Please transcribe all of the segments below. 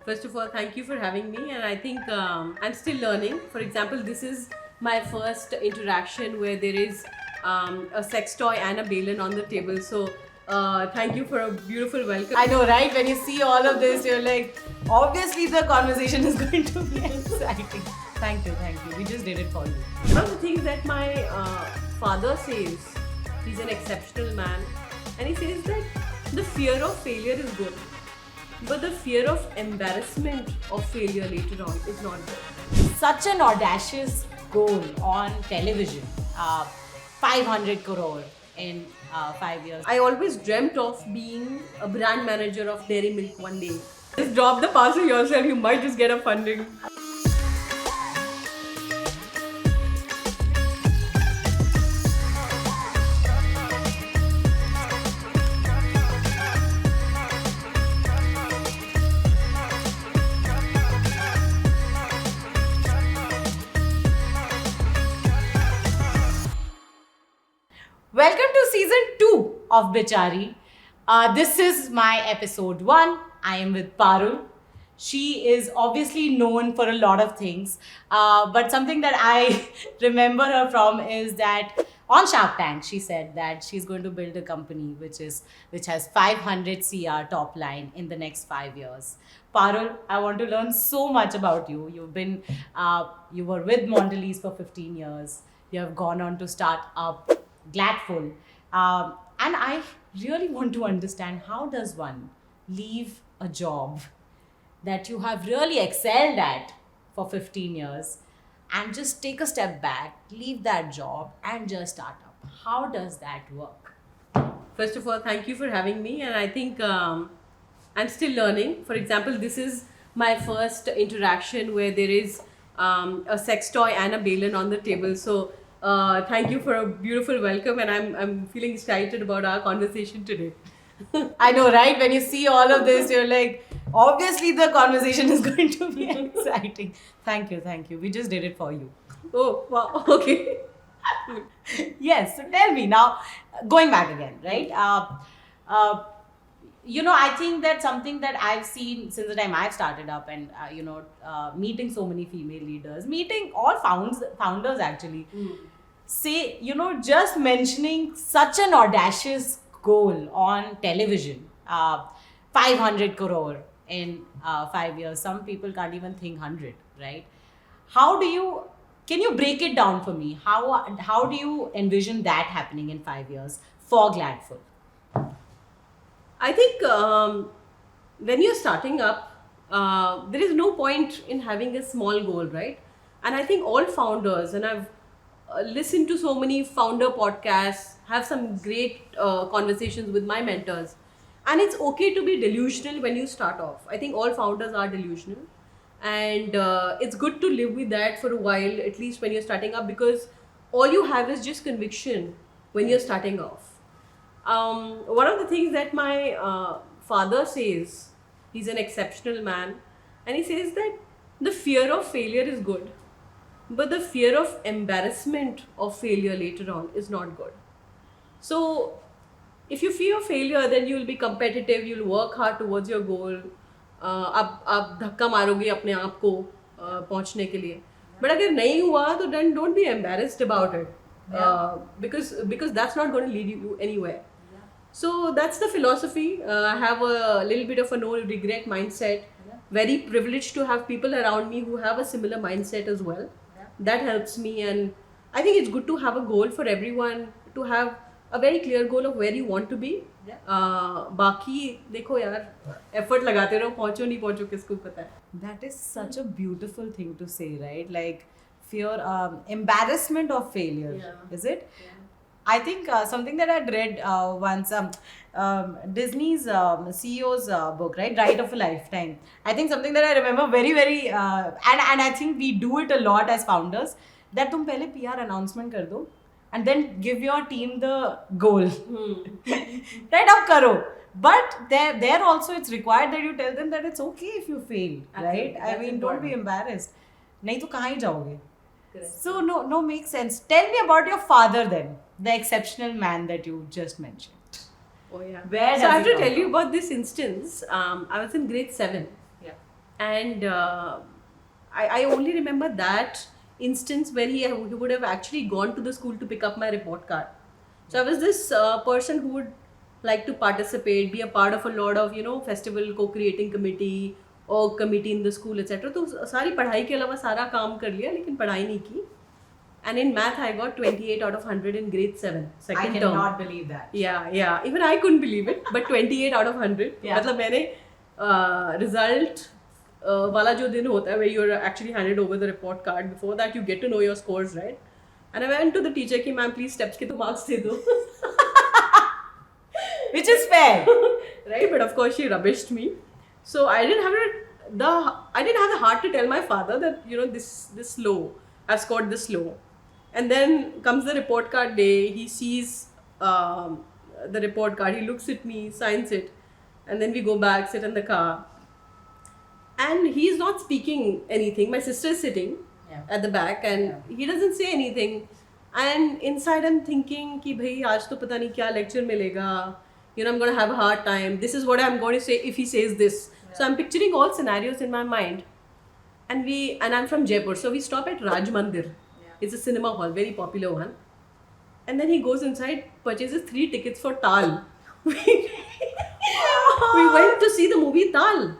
First of all, thank you for having me, and I think I'm still learning. For example, this is my first interaction where there is a sex toy and a balloon on the table. So, thank you for a beautiful welcome. I know, right? When you see all of this, you're like, obviously the conversation is going to be exciting. Thank you. We just did it for you. One of the things that my father says, he's an exceptional man, and he says that the fear of failure is good, but the fear of embarrassment of failure later on is not good. Such an audacious goal on television. 500 crore in 5 years. I always dreamt of being a brand manager of Dairy Milk one day. Just drop the parcel yourself, you might just get a funding. Welcome to season 2 of Bitchaari. This is my episode 1. I am with Parul. She is obviously known for a lot of things, but something that I remember her from is that on Shark Tank, she said that she's going to build a company which has 500 CR top line in the next 5 years. Parul, I want to learn so much about you. You were with Mondelez for 15 years. You have gone on to start up Gladful. And I really want to understand, how does one leave a job that you have really excelled at for 15 years and just take a step back, leave that job and just start up? How does that work? First of all, thank you for having me, and I think I'm still learning. For example, this is my first interaction where there is a sex toy and a balloon on the table. So, thank you for a beautiful welcome, and I'm feeling excited about our conversation today. I know, right? When you see all of this, you're like, obviously the conversation is going to be exciting. Thank you. We just did it for you. Oh, wow, okay. Yes, so tell me now, going back again, right? I think that something that I've seen since the time I've started up and, meeting so many female leaders, meeting all founders actually, say, just mentioning such an audacious goal on television, 500 crore in 5 years. Some people can't even think 100, right? Can you break it down for me? How do you envision that happening in 5 years for Gladful? I think when you're starting up, there is no point in having a small goal, right? And I think all founders, and I've listened to so many founder podcasts, have some great conversations with my mentors. And it's okay to be delusional when you start off. I think all founders are delusional. And it's good to live with that for a while, at least when you're starting up, because all you have is just conviction when you're starting off. One of the things that my father says, he's an exceptional man, and he says that the fear of failure is good, but the fear of embarrassment of failure later on is not good. So if you fear failure, then you will be competitive, you'll work hard towards your goal. आप धक्का मारोगे अपने आप को पहुंचने के लिए. But अगर नहीं हुआ तो then don't be embarrassed about it, because that's not going to lead you anywhere. So that's the philosophy. I have a little bit of a no regret mindset. Very privileged to have people around me who have a similar mindset as well. That helps me, and I think it's good to have a goal for everyone, to have a very clear goal of where you want to be. बाकी देखो यार, effort लगाते रहो, पहुंचो नहीं पहुंचो किसको पता है. That is such a beautiful thing to say, right? Like fear, embarrassment of failure, is it? Yeah. I think something that I'd read once, Disney's CEO's book, right? Right of a Lifetime. I think something that I remember very, very, and I think we do it a lot as founders, that तुम पहले PR announcement कर दो, and then give your team the goal. Right, up karo. But there also it's required that you tell them that it's okay if you fail, right? I mean, don't be embarrassed. नहीं तो कहाँ ही जाओगे? So no, makes sense. Tell me about your father then, the exceptional man that you just mentioned. Oh yeah. Where so I have to tell you about this instance. I was in grade 7. Yeah. And I only remember that instance where he would have actually gone to the school to pick up my report card. So I was this person who would like to participate, be a part of a lot of festival co-creating committee or committee in the school etc. तो सारी पढ़ाई के अलावा सारा काम कर लिया लेकिन पढ़ाई नहीं की. And in math I got 28 out of 100 in grade 7 I second cannot term. believe that. Yeah, even I couldn't believe it, but 28 out of 100. Yeah. मतलब मैंने result वाला जो दिन होता है where you're actually handed over the report card, before that you get to know your scores, right? And I went to the teacher कि ma'am please steps के तो marks दे दो. Which is fair. Right, but of course she rubbished me. So I didn't have the heart to tell my father that this low, I've scored this low. And then comes the report card day. He sees the report card. He looks at me, signs it, and then we go back, sit in the car. And he's not speaking anything. My sister is sitting at the back, and he doesn't say anything. And inside I'm thinking कि भाई आज तो पता नहीं क्या lecture मिलेगा. I'm going to have a hard time. This is what I'm going to say if he says this. So I'm picturing all scenarios in my mind. And I'm from Jaipur, so we stop at Raj Mandir. It's a cinema hall, very popular one. And then he goes inside, purchases 3 tickets for Tal. We went to see the movie Tal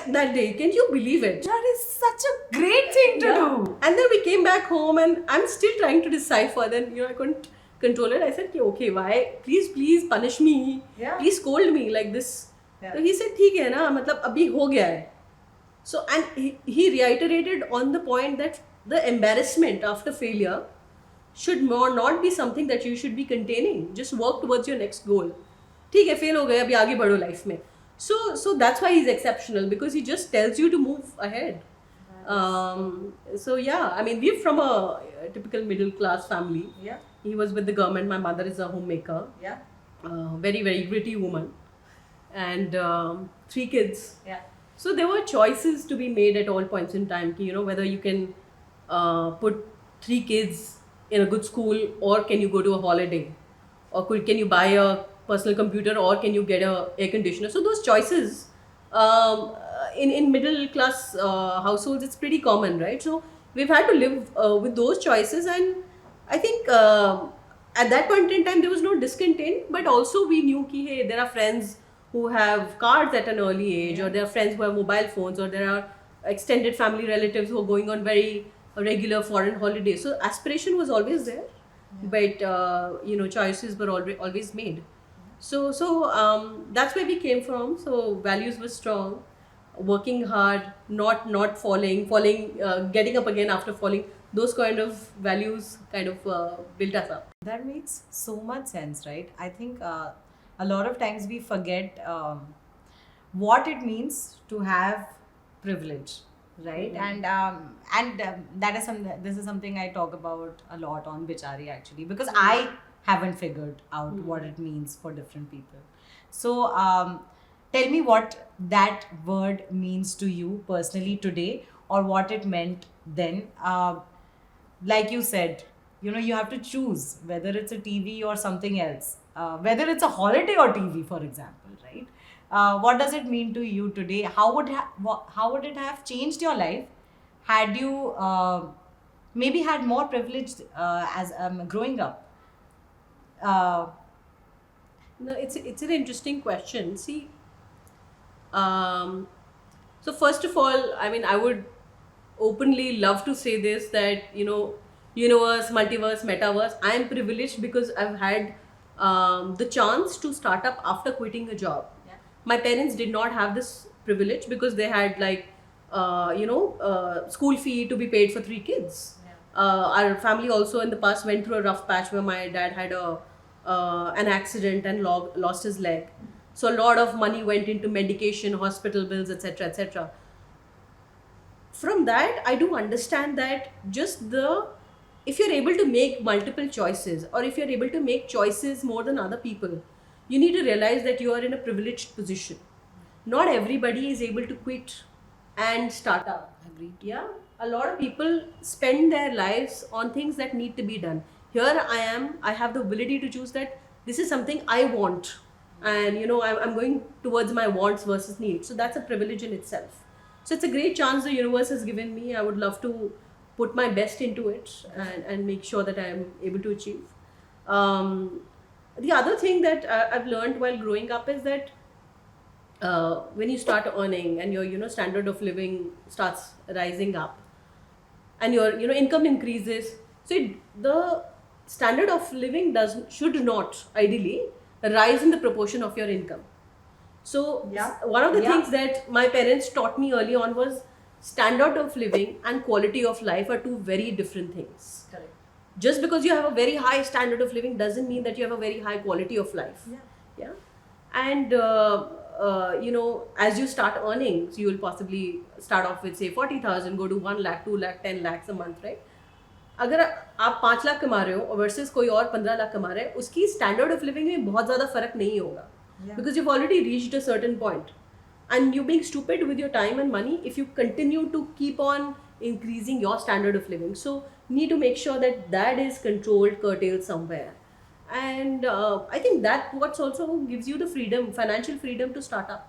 that day. Can you believe it? That is such a great thing to do. And then we came back home, and I'm still trying to decipher. Then I couldn't control it. I said, okay, why? Please punish me. Please scold me like this. So he said, ठीक है ना, मतलब अभी हो गया है. So and he reiterated on the point that the embarrassment after failure should not be something that you should be containing. Just work towards your next goal. ठीक है, fail हो गए, अभी आगे बढ़ो life में. So that's why he's exceptional, because he just tells you to move ahead. So yeah, I mean, we're from a typical middle class family. He was with the government. My mother is a homemaker. Very, very gritty woman. And 3 kids. So there were choices to be made at all points in time. Whether you can put 3 kids in a good school, or can you go to a holiday, or can you buy a personal computer, or can you get a air conditioner. So those choices in middle class households, it's pretty common, right? So we've had to live with those choices, and I think at that point in time there was no discontent, but also we knew that hey, there are friends who have cars at an early age, or there are friends who have mobile phones, or there are extended family relatives who are going on very regular foreign holidays. So aspiration was always there, but choices were always made. So that's where we came from. So values were strong, working hard, not falling, getting up again after falling. Those kind of values kind of built us up. That makes so much sense, right? I think a lot of times we forget what it means to have privilege, right? And that is this is something I talk about a lot on Bitchaari, actually, because I haven't figured out what it means for different people. So tell me what that word means to you personally today, or what it meant then. Like you said, you have to choose whether it's a TV or something else, whether it's a holiday or TV, for example, right? What does it mean to you today? How would it have changed your life had you maybe had more privilege as growing up? No, it's an interesting question. See, so first of all, I mean, I would openly love to say this, that universe, multiverse, metaverse, I am privileged because I've had the chance to start up after quitting a job. My parents did not have this privilege because they had school fee to be paid for 3 kids. Our family also in the past went through a rough patch where my dad had an accident and lost his leg. So a lot of money went into medication, hospital bills, etc., etc. From that, I do understand that if you're able to make multiple choices, or if you're able to make choices more than other people, you need to realize that you are in a privileged position. Not everybody is able to quit and start up. Agreed. Yeah, a lot of people spend their lives on things that need to be done. Here I have the ability to choose that this is something I want, and I'm going towards my wants versus needs. So that's a privilege in itself. So it's a great chance the universe has given me. I would love to put my best into it and make sure that I am able to achieve. Um, the other thing that I've learned while growing up is that when you start earning and your standard of living starts rising up and your income increases, so the standard of living should not ideally rise in the proportion of your income. So Yeah. one of the Yeah. things that my parents taught me early on was standard of living and quality of life are two very different things. Correct. Just because you have a very high standard of living doesn't mean that you have a very high quality of life. Yeah. And as you start earning, so you will possibly start off with say 40,000, go to 1 lakh, 2 lakh, 10 lakhs a month, right? अगर आप 5 लाख कमा रहे हो versus कोई और 15 लाख कमा रहा है, उसकी स्टैंडर्ड ऑफ लिविंग में बहुत ज़्यादा फर्क नहीं होगा, because you've already reached a certain point, and you being stupid with your time and money if you continue to keep on increasing your standard of living. So you need to make sure that is controlled, curtailed somewhere. And I think that what's also gives you the freedom, financial freedom to start up.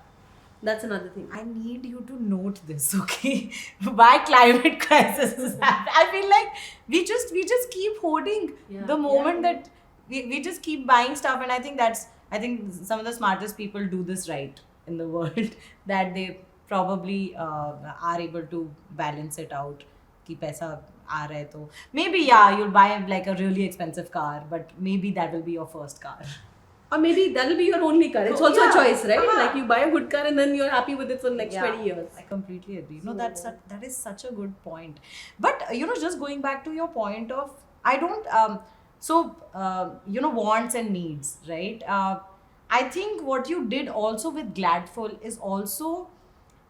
That's another thing. I need you to note this, okay? Why climate crisis is happening? I feel like we just keep hoarding the moment that we just keep buying stuff, and I think some of the smartest people do this right in the world that they probably are able to balance it out. कि पैसा आ रहा है तो maybe you'll buy like a really expensive car, but maybe that will be your first car. Or maybe that'll be your only car. It's also a choice, right? Like you buy a good car and then you're happy with it for the next 20 years. I completely agree. No, that is such a good point. But just going back to your point of I don't wants and needs, right? I think what you did also with Gladful is also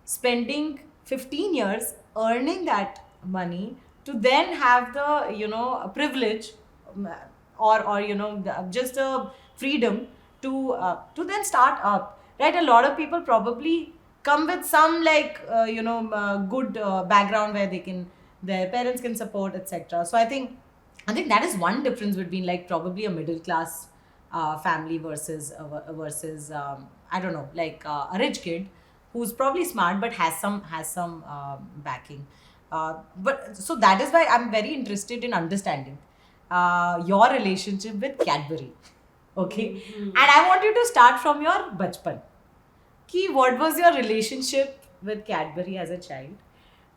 spending 15 years earning that money to then have the privilege or just a freedom to then start up, right? A lot of people probably come with some good background where their parents can support, etc. So I think that is one difference between like probably a middle class family versus I don't know, like a rich kid who's probably smart but has some backing. But so that is why I'm very interested in understanding your relationship with Cadbury. Okay. And I want you to start from your bachpan. What was your relationship with Cadbury as a child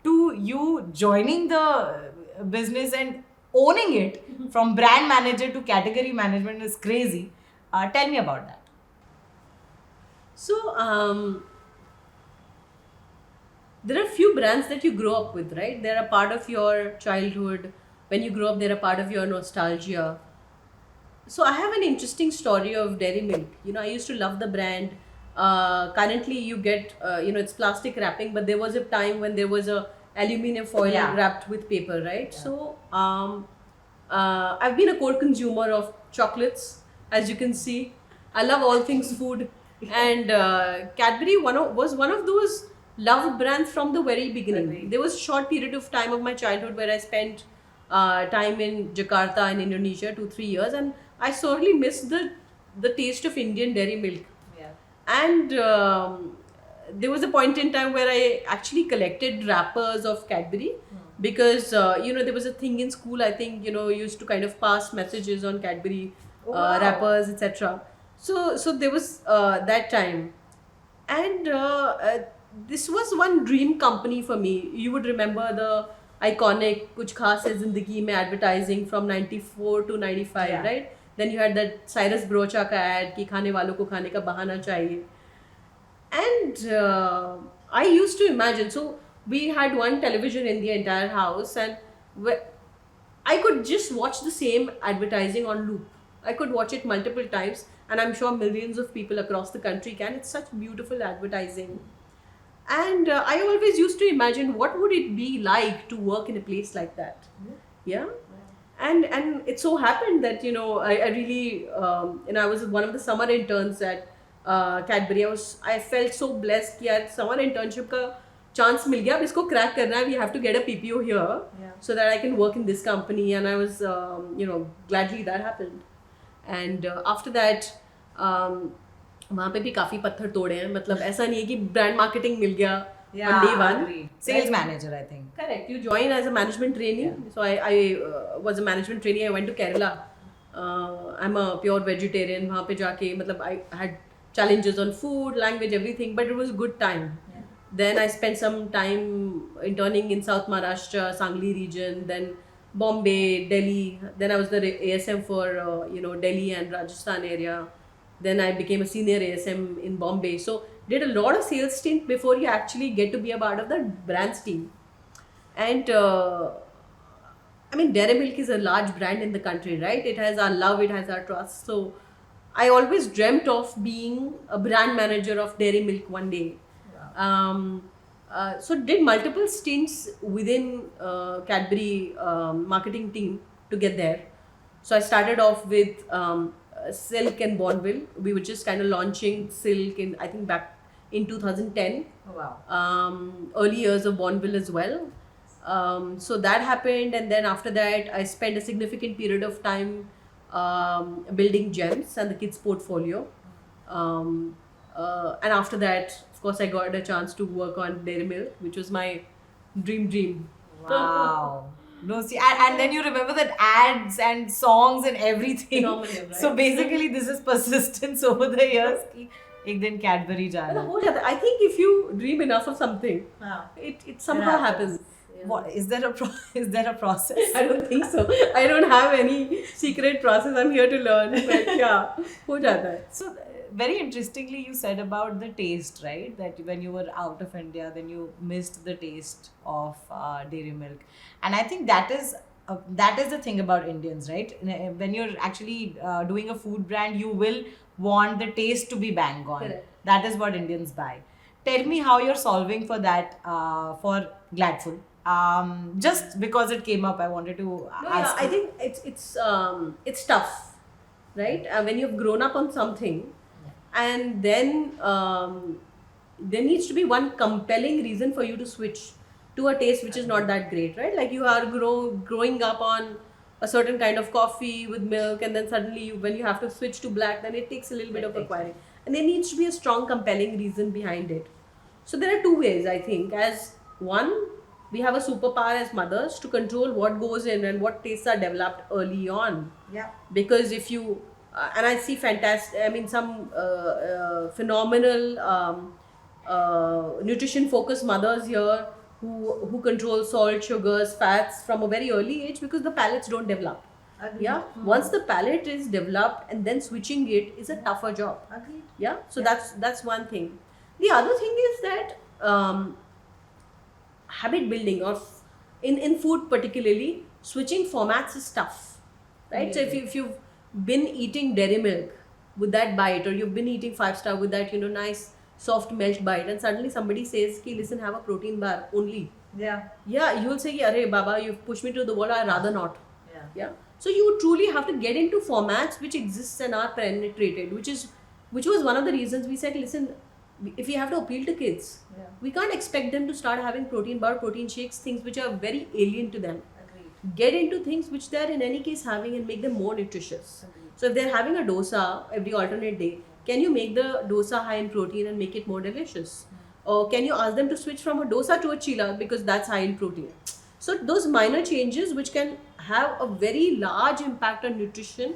to you joining the business and owning it from brand manager to category management is crazy. Tell me about that. So there are few brands that you grow up with, right? They're a part of your childhood. When you grow up, they're a part of your nostalgia. So I have an interesting story of Dairy Milk. I used to love the brand. Currently, you get it's plastic wrapping, but there was a time when there was a aluminum foil wrapped with paper, right? Yeah. So I've been a core consumer of chocolates, as you can see. I love all things food, and Cadbury was one of those loved brands from the very beginning. Right. There was a short period of time of my childhood where I spent time in Jakarta in Indonesia, 2-3 years, and I sorely missed the taste of Indian dairy milk. Yeah. And there was a point in time where I actually collected wrappers of Cadbury because there was a thing in school. I think used to kind of pass messages on Cadbury wrappers, etc. So there was that time, and this was one dream company for me. You would remember the iconic Kuch Khas Hai Zindagi mein advertising from 94 to 95, right? Then you had that Cyrus Brocha ka ad ki khane walon ko khane ka bahana chahiye. And I used to imagine, so we had one television in the entire house, and I could just watch the same advertising on loop. I could watch it multiple times, and I'm sure millions of people across the country can. It's such beautiful advertising. And I always used to imagine what would it be like to work in a place like that. Yeah. And it so happened that I really I was one of the summer interns at Cadbury. I felt so blessed that summer internship ka chance mil gaya. Ab isko crack karna hai. We have to get a PPO here so that I can work in this company. And I was gladly that happened. And after that वहाँ पे भी काफ़ी पत्थर तोड़े हैं. मतलब ऐसा नहीं है कि ब्रांड मार्केटिंग मिल गया Yeah, on day one. agreed. Sales Right? manager, I think. Correct. You join as a management trainee. Yeah. So I was a management trainee. I went to Kerala. I'm a pure vegetarian. वहाँ पे जाके मतलब I had challenges on food, language, everything, but it was a good time. Yeah. Then I spent some time interning in South Maharashtra, Sangli region, then Bombay, Delhi. Then I was the ASM for Delhi and Rajasthan area. Then I became a senior ASM in Bombay. So did a lot of sales stint before you actually get to be a part of the brands team. And I mean, Dairy Milk is a large brand in the country, right? It has our love, it has our trust. So I always dreamt of being a brand manager of Dairy Milk one day. So did multiple stints within Cadbury marketing team to get there. So I started off with Silk and Bonville. We were just kind of launching Silk in, I think, back in 2010. Oh, wow. Early years of Bonville as well. So that happened, and then after that, I spent a significant period of time building Gems and the kids portfolio. And after that, of course, I got a chance to work on Dairy Milk, which was my dream. Wow. No, see, and then you remember that ads and songs and everything. Phenomenal, right? So basically, this is persistence over the years. कि एक दिन Cadbury But जाना. हो जाता है. I think if you dream enough of something, it somehow happens. Yeah. What is there is there a process? I don't think so. I don't have any secret process. I'm here to learn. But yeah, हो जाता है. So very interestingly, you said about the taste, right? That when you were out of India, then you missed the taste of dairy milk, and I think that is the thing about Indians, right? When you're actually doing a food brand, you will want the taste to be bang on. Correct. That is what Indians buy. Tell me how you're solving for that for Gladful. Just because it came up, I wanted to No, ask. yeah, I think it's tough, right? When you've grown up on something, and then there needs to be one compelling reason for you to switch to a taste which is not that great, right? Like you are growing up on a certain kind of coffee with milk, and then suddenly when you have to switch to black, then it takes a little bit of acquiring, and there needs to be a strong compelling reason behind it. So there are two ways, I think. As one, we have a superpower as mothers to control what goes in and what tastes are developed early on. Yeah. Because if you and I see some phenomenal nutrition focused mothers here who control salt, sugars, fats from a very early age because the palates don't develop. Agreed. Yeah. Once the palate is developed, and then switching it is a tougher job. Agreed. Yeah. So that's one thing. The other thing is that habit building, or in food particularly, switching formats is tough, right? So if you've been eating dairy milk with that bite, or you've been eating 5-star with that nice soft melt bite, and suddenly somebody says, "Ki listen, have a protein bar only." Yeah. Yeah, you'll say, "Arey Baba, you've pushed me to the wall. I'd rather not." Yeah. Yeah. So you truly have to get into formats which exist and are penetrated, which was one of the reasons we said, listen, if we have to appeal to kids, we can't expect them to start having protein bar, protein shakes, things which are very alien to them. Agreed. Get into things which they're in any case having and make them more nutritious. Agreed. So if they're having a dosa every alternate day, can you make the dosa high in protein and make it more delicious? Or can you ask them to switch from a dosa to a chila because that's high in protein? So those minor changes which can have a very large impact on nutrition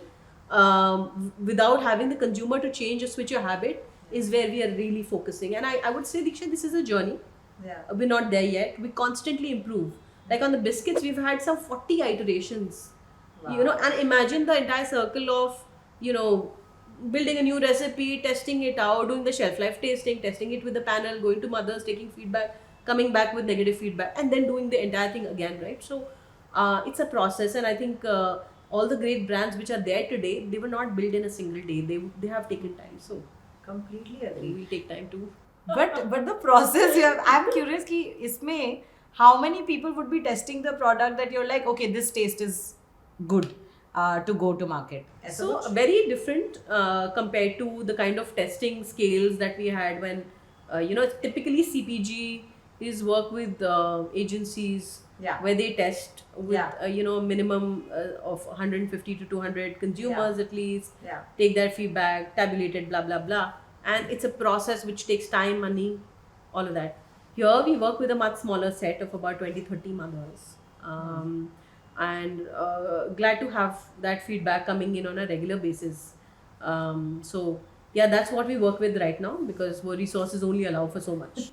without having the consumer to change or switch your habit is where we are really focusing. And I would say, Diksha, this is a journey. Yeah. We're not there yet. We constantly improve. Like on the biscuits, we've had some 40 iterations. Wow. And imagine the entire circle of, building a new recipe, testing it out, doing the shelf life tasting, testing it with the panel, going to mothers, taking feedback, coming back with negative feedback, and then doing the entire thing again, right? So it's a process, and I think all the great brands which are there today, they were not built in a single day. They have taken time. So Completely agree. we take time too. But the process here, I'm curious कि इसमें how many people would be testing the product that you're like, okay, this taste is good to go to market. So very different compared to the kind of testing scales that we had when, typically CPG is work with agencies where they test with, minimum of 150 to 200 consumers at least, take their feedback, tabulate it, blah, blah, blah. And it's a process which takes time, money, all of that. Here we work with a much smaller set of about 20-30 mothers. And glad to have that feedback coming in on a regular basis. So yeah, that's what we work with right now because our resources only allow for so much.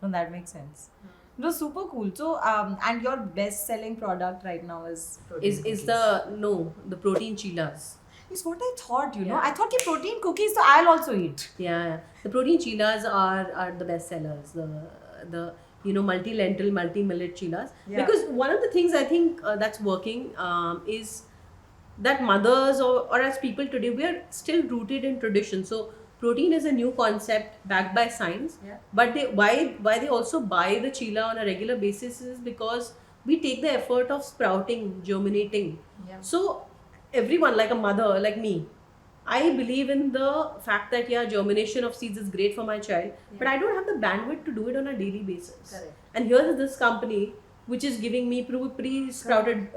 No, that makes sense. It was super cool. So, and your best-selling product right now is protein Is cookies. the protein chilas. It's what I thought. You know, Yeah. I thought ki protein cookies, so I'll also eat. Yeah, the protein chilas are the best sellers. The multi-lentil, multi-millet chilas. Yeah. Because one of the things I think that's working is that mothers or as people today, we are still rooted in tradition. So protein is a new concept backed by science. Yeah. But why they also buy the chila on a regular basis is because we take the effort of sprouting, germinating. Yeah. So everyone, like a mother, like me, I believe in the fact that germination of seeds is great for my child, but I don't have the bandwidth to do it on a daily basis. Correct. And here is this company which is giving me pre-sprouted,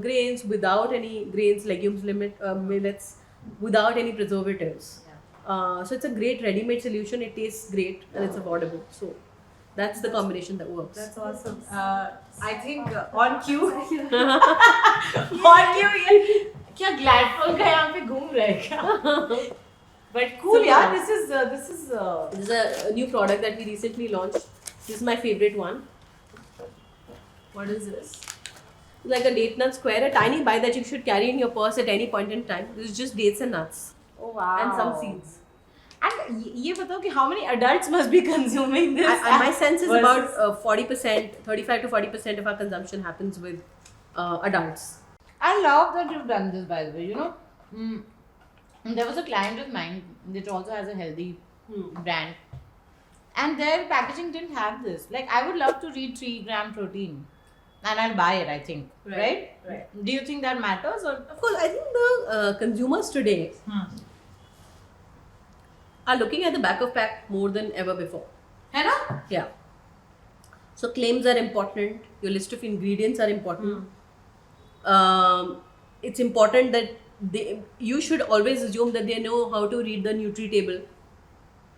grains without any grains, legumes, millets, without any preservatives. So it's a great ready-made solution. It tastes great and it's affordable. So that's the combination that works. That's awesome. I think on cue, on cue, ये क्या Gladful का यहाँ पे घूम रहा है क्या? But cool, So, yeah. yeah. This is. This is a new product that we recently launched. This is my favorite one. What is this? Like a date nut square, a tiny bite that you should carry in your purse at any point in time. This is just dates and nuts Oh wow. and some seeds. And ये बताओ कि how many adults must be consuming this? My sense is versus- about 40%, 35 to 40% of our consumption happens with adults. I love that you've done this, by the way. You know, there was a client of mine which also has a healthy brand, and their packaging didn't have this. Like, I would love to read 3-gram protein, and I'll buy it. I think, right? Right. Do you think that matters, or Of course, I think the consumers today are looking at the back of pack more than ever before. है ना? Yeah. So claims are important. Your list of ingredients are important. It's important that you should always assume that they know how to read the Nutri table.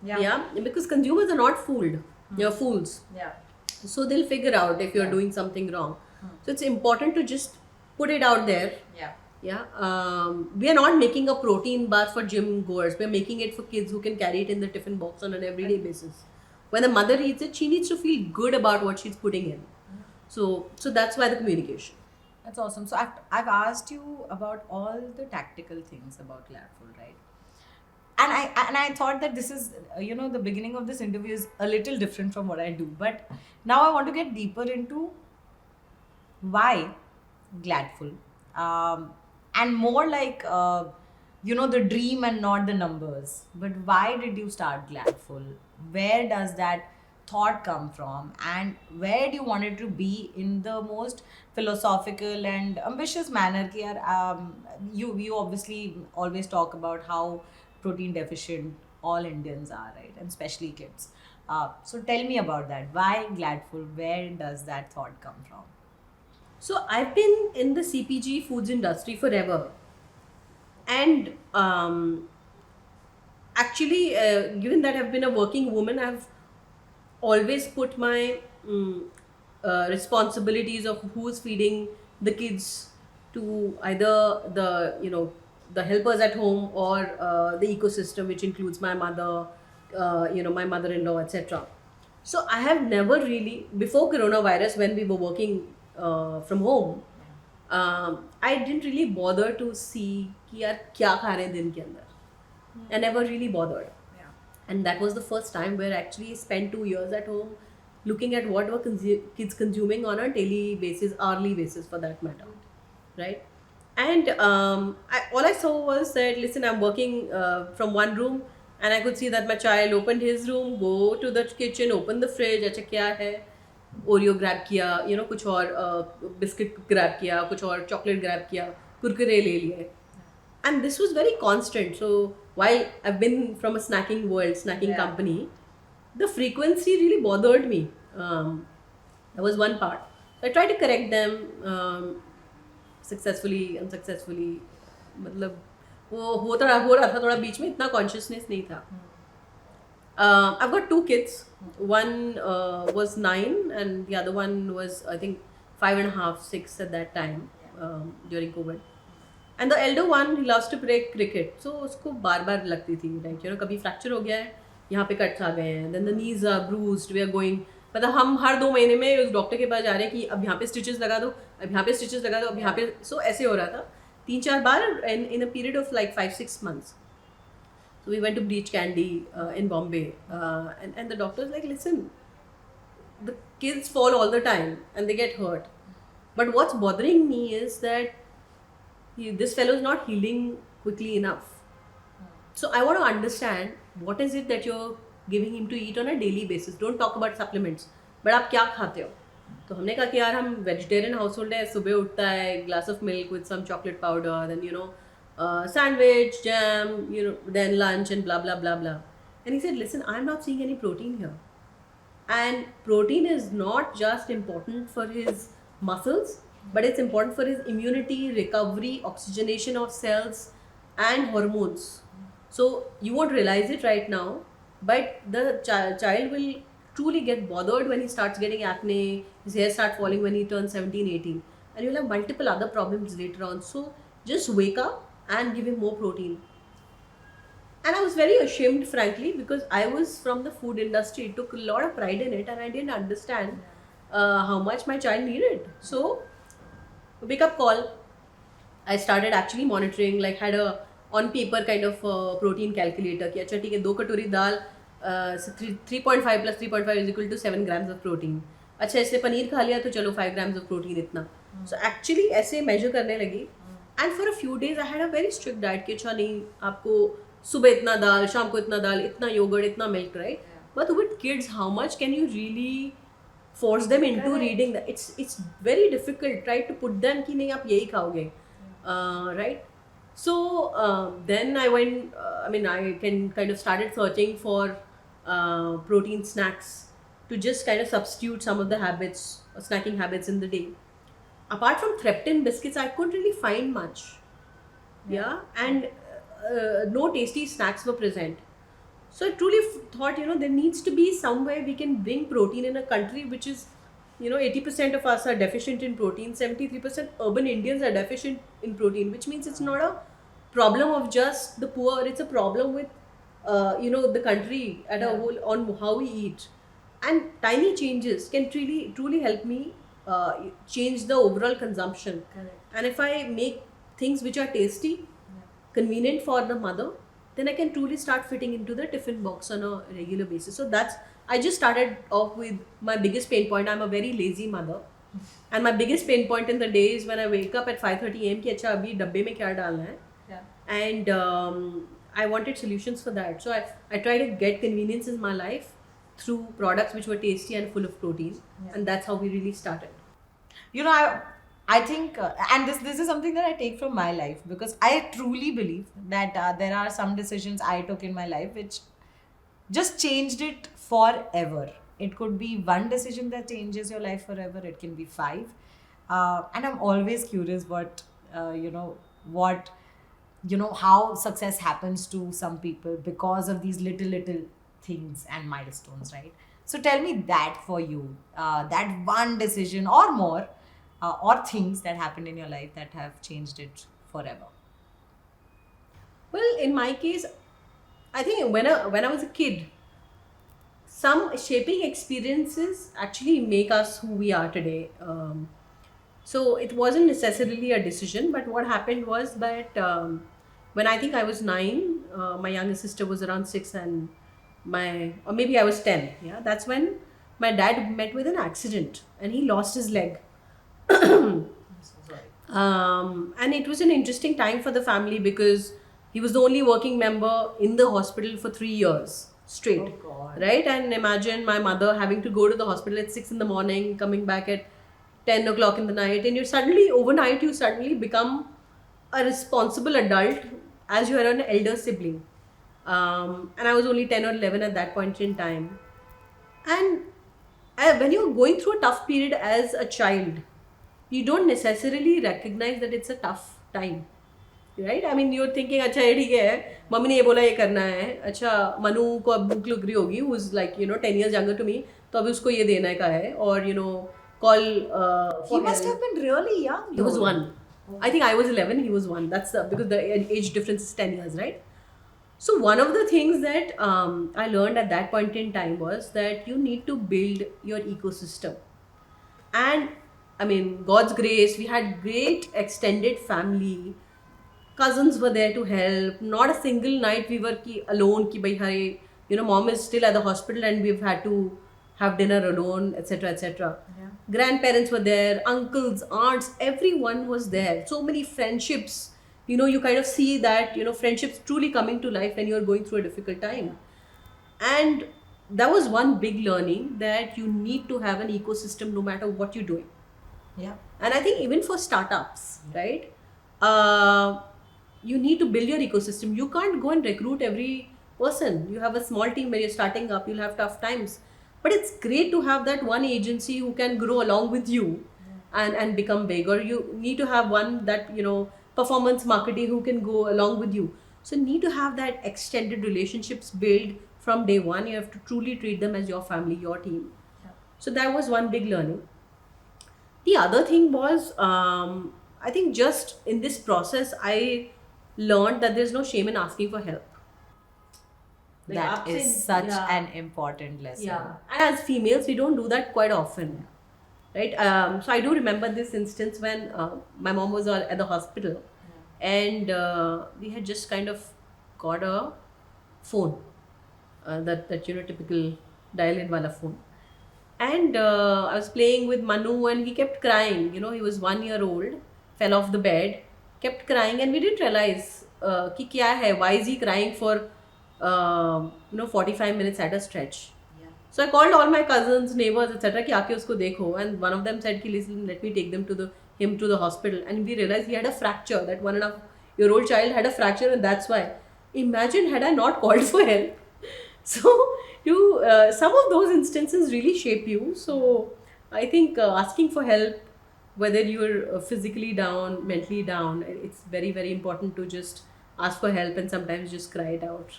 Yeah. Because consumers are not fooled. They're fools. Yeah. So they'll figure out if you're doing something wrong. So it's important to just put it out there. Yeah. Yeah. We are not making a protein bar for gym goers. We're making it for kids who can carry it in the tiffin box on an everyday basis. When the mother eats it, she needs to feel good about what she's putting in. So that's why the communication. That's awesome. So I've asked you about all the tactical things about Gladful, right? And I thought that this is the beginning of this interview is a little different from what I do, but now I want to get deeper into why Gladful, and more like the dream and not the numbers. But why did you start Gladful? Where does that thought come from, and where do you want it to be in the most philosophical and ambitious manner? Ki yaar, you obviously always talk about how protein deficient all Indians are, right, and especially kids. So tell me about that. Why Gladful? Where does that thought come from? So I've been in the CPG foods industry forever, and actually, given that I've been a working woman, I've always put my responsibilities of who's feeding the kids to either the helpers at home or the ecosystem, which includes my mother, my mother-in-law, etc. So I have never really, before coronavirus, when we were working from home, I didn't really bother to see कि यार क्या खा रहे हैं दिन के अंदर. I never really bothered. And that was the first time where I actually spent 2 years at home looking at what were kids consuming on a daily basis, hourly basis for that matter, right? And all I saw was that, listen, I'm working from one room, and I could see that my child opened his room, go to the kitchen, open the fridge, अच्छा क्या है, Oreo grab किया, कुछ और biscuit grab किया, कुछ और chocolate grab किया, कुरकुरे ले लिए. And this was very constant. So while I've been from a snacking company, the frequency really bothered me. That was one part. So I tried to correct them successfully, unsuccessfully. मतलब वो हो रहा था थोड़ा बीच में, इतना consciousness नहीं था. I've got two kids. One was 9, and the other one was, I think, 5.5, 6 at that time, during COVID. And the elder one, he loves to play cricket. So उसको बार बार लगती थी, like कभी फ्रैक्चर हो गया है, यहाँ पे कट्स आ गए हैं, then the knees are bruised, we are going, मतलब हम हर 2 महीने में उस डॉक्टर के पास जा रहे हैं कि अब यहाँ पे स्टिचेस लगा दो, अब यहाँ पे स्टिचेस लगा दो, अब यहाँ पे, so ऐसे हो रहा था 3-4 बार in a period of like 5-6 months. So we went to Breach Candy in Bombay, and the doctor's like, listen, the kids fall all the time and they get hurt. But what's bothering me is that this fellow is not healing quickly enough. So I want to understand what is it that you're giving him to eat on a daily basis. Don't talk about supplements. But आप क्या खाते हो? तो हमने कहा कि यार हम वेजिटेरियन हाउस होल्ड है, सुबह उठता है, glass of milk with some chocolate powder, then sandwich, jam, then lunch and blah blah blah blah. And he said, listen, I'm not seeing any protein here. And protein is not just important for his muscles, but it's important for his immunity, recovery, oxygenation of cells, and hormones. So you won't realize it right now, but the child will truly get bothered when he starts getting acne, his hair starts falling when he turns 17, 18, and you'll have multiple other problems later on. So just wake up and give him more protein. And I was very ashamed, frankly, because I was from the food industry, took a lot of pride in it, and I didn't understand how much my child needed. So, wake up call. I started actually monitoring, like had a on paper kind of protein calculator. कि अच्छा ठीक है, 2 कटोरी दाल, 3.5 plus 3.5 is equal to 7 grams of protein. अच्छा इससे पनीर खा लिया तो चलो 5 grams of protein इतना. So actually ऐसे measure करने लगी. And for a few days I had a very strict diet कि अच्छा नहीं, आपको सुबह इतना दाल, शाम को इतना दाल, इतना yogurt, इतना milk, right? But with kids, how much can you really force them into reading that? It's very difficult, right, to put them कि नहीं आप यही खाओगे, right? So then I went, I can kind of started searching for protein snacks to just kind of substitute some of the habits, snacking habits in the day. Apart from Threptin biscuits, I couldn't really find much. Yeah, and no tasty snacks were present. So I truly thought, there needs to be some way we can bring protein in a country which is, 80% of us are deficient in protein, 73% urban Indians are deficient in protein, which means it's not a problem of just the poor, it's a problem with, the country at a whole on how we eat. And tiny changes can truly help me change the overall consumption. Correct. And if I make things which are tasty, convenient for the mother, then I can truly start fitting into the tiffin box on a regular basis. So I just started off with my biggest pain point. I'm a very lazy mother. And my biggest pain point in the day is when I wake up at 5:30 a.m. कि अच्छा अभी डब्बे में क्या डालना है. And I wanted solutions for that. So I try to get convenience in my life through products which were tasty and full of protein. And that's how we really started. I think, and this is something that I take from my life, because I truly believe that there are some decisions I took in my life which just changed it forever. It could be one decision that changes your life forever. It can be 5. And I'm always curious how success happens to some people because of these little things and milestones, right? So tell me that for you, that one decision or more, or things that happened in your life that have changed it forever. Well, in my case, I think when I was a kid, some shaping experiences actually make us who we are today. So it wasn't necessarily a decision, but what happened was that when I think I was 9, my younger sister was around 6, and or maybe I was 10. Yeah, that's when my dad met with an accident and he lost his leg. I'm so sorry. And it was an interesting time for the family because he was the only working member in the hospital for 3 years straight. Oh God. Right? And imagine my mother having to go to the hospital at 6 in the morning, coming back at 10 o'clock in the night, and overnight you suddenly become a responsible adult as you are an elder sibling. And I was only 10 or 11 at that point in time. And when you're going through a tough period as a child, you don't necessarily recognize that it's a tough time. right? I mean, you're thinking, अच्छा ये ठीक है, mummy ने ये बोला ये करना है, अच्छा मनु को अब भूख लग रही होगी, who's like 10 years younger to me, तो अभी उसको ये देने का है, और call He must have been really young. He was 1. I think I was 11, he was 1. That's because the age difference is 10 years, right? So one of the things that I learned at that point in time was that you need to build your ecosystem. And I mean, God's grace, we had great extended family. Cousins were there to help. Not a single night we were alone. Ki bhai, hare, mom is still at the hospital and we've had to have dinner alone, etc., etc. Yeah. Grandparents were there, uncles, aunts, everyone was there. So many friendships. You kind of see that, friendships truly coming to life when you're going through a difficult time. And that was one big learning, that you need to have an ecosystem no matter what you're doing. Yeah. And I think even for startups, right? You need to build your ecosystem. You can't go and recruit every person. You have a small team when you're starting up, you'll have tough times. But it's great to have that one agency who can grow along with you and become big. Or you need to have one that, performance marketing who can go along with you. So you need to have that extended relationships built from day one. You have to truly treat them as your family, your team. Yeah. So that was one big learning. The other thing was, I think just in this process, I learned that there's no shame in asking for help. That is such an important lesson. Yeah. And as females, we don't do that quite often. Right? So I do remember this instance when my mom was at the hospital, and we had just kind of got a phone, that typical dial-in wala phone. And I was playing with Manu and he kept crying. He was 1 year old, fell off the bed, kept crying, and we didn't realize ki kya hai, why is he crying for 45 minutes at a stretch. Yeah. So I called all my cousins, neighbors, etc. ki aake usko dekho, and one of them said ki listen, let me take him to the hospital. And we realized he had a fracture. That 1.5-year-old child had a fracture, and that's why. Imagine had I not called for help. So some of those instances really shape you. So I think asking for help, whether you're physically down, mentally down, it's very, very important to just ask for help and sometimes just cry it out.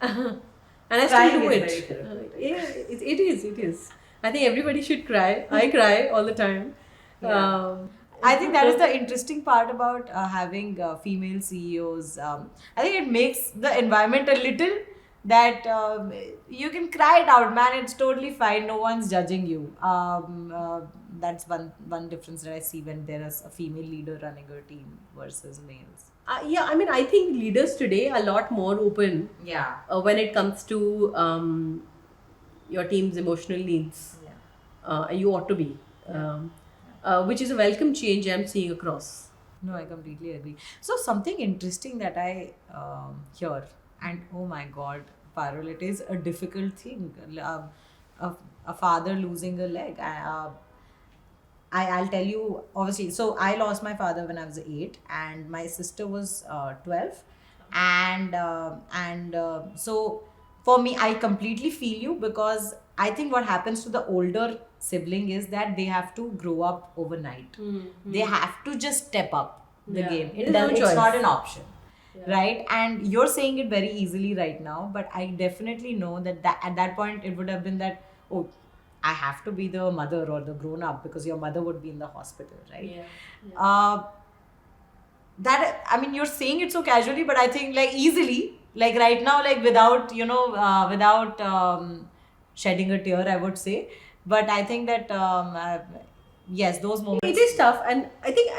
And I still do it. Yeah, it is. I think everybody should cry. I cry all the time. Yeah. I think that is the interesting part about having female CEOs. I think it makes the environment a little that you can cry it out, man. It's totally fine. No one's judging you. That's one difference that I see when there is a female leader running a team versus males. Yeah, I mean, I think leaders today are a lot more open. Yeah. When it comes to your team's emotional needs. Yeah. And you ought to be. Which is a welcome change I'm seeing across. No, I completely agree. So something interesting that I hear, and oh my God, Parul, it is a difficult thing. A father losing a leg. I'll tell you, obviously, so I lost my father when I was 8 and my sister was 12. And so for me, I completely feel you, because I think what happens to the older sibling is that they have to grow up overnight. They have to just step up the game. It's not an option. Yeah. Right? And you're saying it very easily right now, but I definitely know that at that point it would have been that, oh, I have to be the mother or the grown up, because your mother would be in the hospital, right? Yeah. That, I mean, you're saying it so casually, but I think like easily, like right now, like without shedding a tear, I would say. But I think that yes, those moments. It is tough, and I think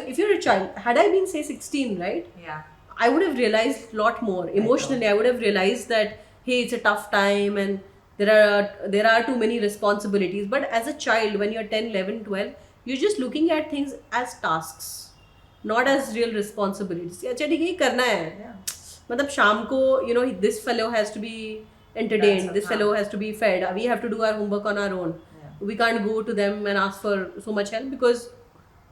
if you're a child, had I been say 16, right? Yeah. I would have realized a lot more emotionally. I would have realized that hey, it's a tough time and there are too many responsibilities. But as a child, when you're 10, 11, 12, you're just looking at things as tasks, not as real responsibilities. अच्छा ठीक है करना है. मतलब शाम को this fellow has to be entertained. This fellow has to be fed. We have to do our homework on our own. We can't go to them and ask for so much help because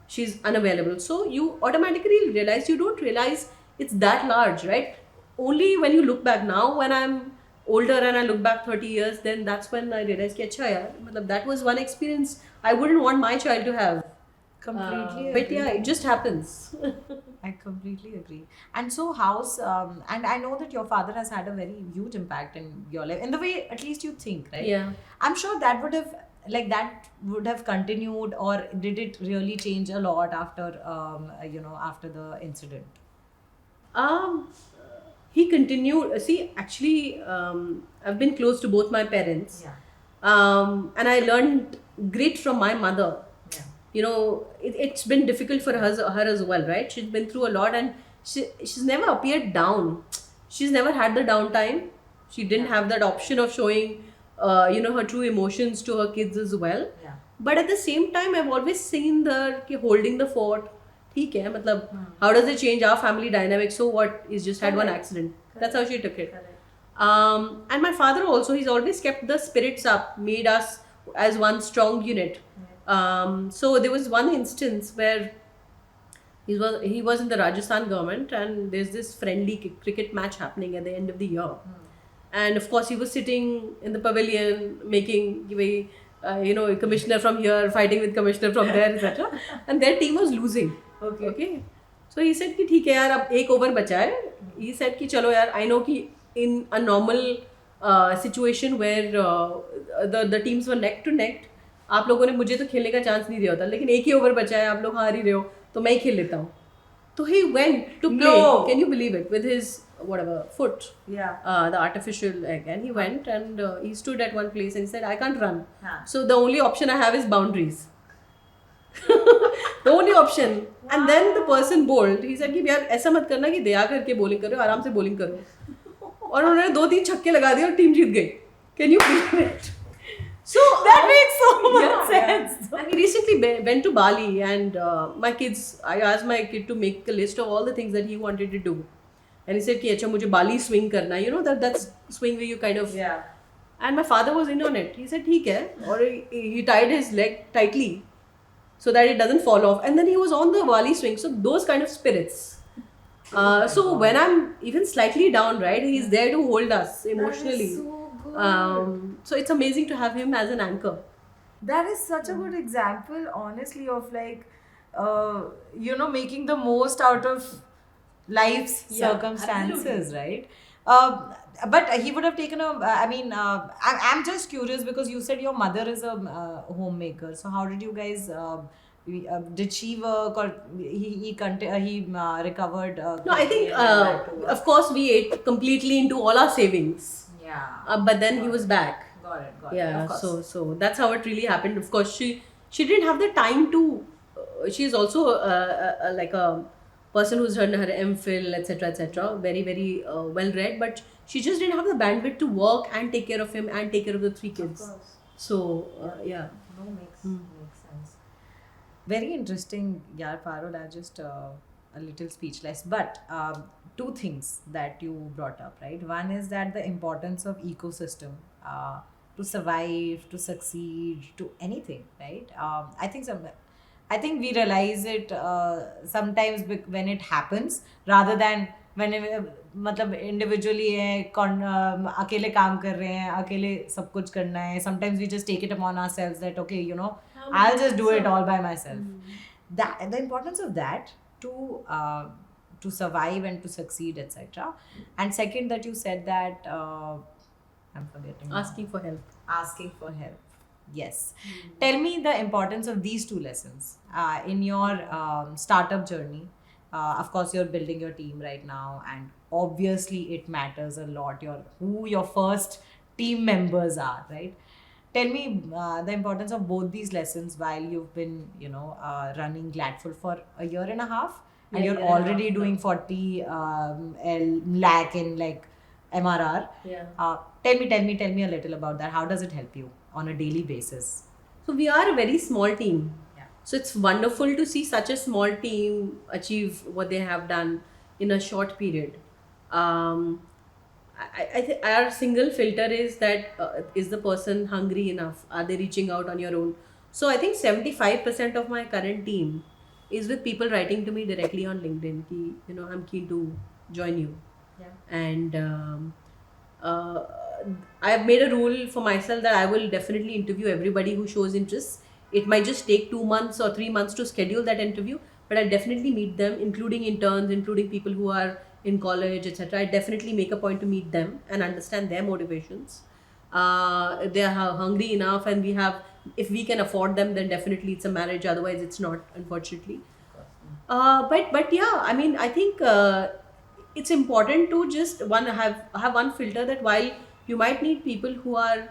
she's unavailable. So you automatically realize, you don't realize it's that large, right? Only when you look back now, when I'm older and I look back 30 years, then that's when I realized कि अच्छा यार, that was one experience I wouldn't want my child to have. Completely. But yeah, it just happens. I completely agree. And so, and I know that your father has had a very huge impact in your life, in the way at least you think, right? Yeah. I'm sure that would have continued, or did it really change a lot after, after the incident? Um, he continued. See, actually, I've been close to both my parents. Yeah. And I learned grit from my mother. Yeah. You know, it's been difficult for her as well, right? She's been through a lot, and she's never appeared down. She's never had the downtime. She didn't have that option of showing, her true emotions to her kids as well. Yeah. But at the same time, I've always seen her कि holding the fort. ठीक है, मतलब how does it change our family dynamic? So what? He's just had one accident. That's how she took it. And my father also, he's always kept the spirits up, made us as one strong unit. So there was one instance where he was in the Rajasthan government, and there's this friendly cricket match happening at the end of the year. And of course, he was sitting in the pavilion making commissioner from here fighting with commissioner from there, etc. And their team was losing. Okay. So he said कि ठीक है यार, अब एक over बचा है. He said कि चलो यार, I know कि in a normal situation where the teams were neck to neck, आप लोगों ने मुझे तो खेलने का चांस नहीं दिया होता, लेकिन एक ही ओवर बचा है, आप लोग हार ही रहे हो, तो मैं ही खेल लेता हूँ. So he went to play. No. Can you believe it? With his foot, Yeah. the artificial egg, and he went and he stood at one place and he said, "I can't run. Huh. So the only option I have is boundaries." The only option. And then the person bowled. He said कि यार ऐसा मत करना कि दया करके bowling करो, आराम से bowling करो. और उन्होंने 2-3 छक्के लगा दिए और टीम जीत गई. Can you believe it? So That makes so much sense. And we recently went to Bali, and I asked my kid to make a list of all the things that he wanted to do. And he said कि अच्छा मुझे Bali swing करना, that's swing where you kind of. Yeah. And my father was in on it. He said ठीक है, और he tied his leg tightly so that it doesn't fall off. And then he was on the Bali swing. So those kind of spirits. So when I'm even slightly down, right, he's there to hold us emotionally. That is so good. So it's amazing to have him as an anchor. That is such a good example, honestly, of making the most out of life's circumstances, right? But he would have taken I'm just curious because you said your mother is a homemaker. So how did you guys, did she work, or he recovered? No, I think, of course, we ate completely into all our savings. Yeah. But then he was back. Got it. Yeah, Of course. so that's how it really happened. Of course, she didn't have the time to. She's also like a person who's done her MPhil, etc. Very, very well read, but she just didn't have the bandwidth to work and take care of him and take care of the 3 kids. Of course. So yeah. No, makes sense. Very interesting, yeah, Parul. I just a little speechless. But 2 things that you brought up, right? One is that the importance of ecosystem to survive, to succeed, to anything, right? I think we realize it sometimes when it happens, rather than when मतलब individually है अकेले काम कर रहे हैं, अकेले सब कुछ करना है. Sometimes we just take it upon ourselves that okay, I'll just do it all by myself. That the importance of that to survive and to succeed, etc. And second, that you said that I'm forgetting. Asking for help. Asking for help. Yes. Tell me the importance of these 2 lessons in your startup journey. Of course, you're building your team right now, and obviously it matters a lot who your first team members are, right? Tell me the importance of both these lessons while you've been, running Gladful for a year and a half, and you're already doing 40 lakh in MRR. Yeah. Tell me a little about that. How does it help you on a daily basis? So we are a very small team. Yeah. So it's wonderful to see such a small team achieve what they have done in a short period. I think our single filter is that is the person hungry enough? Are they reaching out on your own? So I think 75% of my current team is with people writing to me directly on LinkedIn. Ki, I'm keen to join you. Yeah. And I have made a rule for myself that I will definitely interview everybody who shows interest. It might just take 2 months or 3 months to schedule that interview, but I definitely meet them, including interns, including people who are in college, etc. I definitely make a point to meet them and understand their motivations. They are hungry enough, and we have, if we can afford them, then definitely it's a marriage. Otherwise, it's not, unfortunately. But yeah, I mean, I think it's important to just have one filter, that while you might need people who are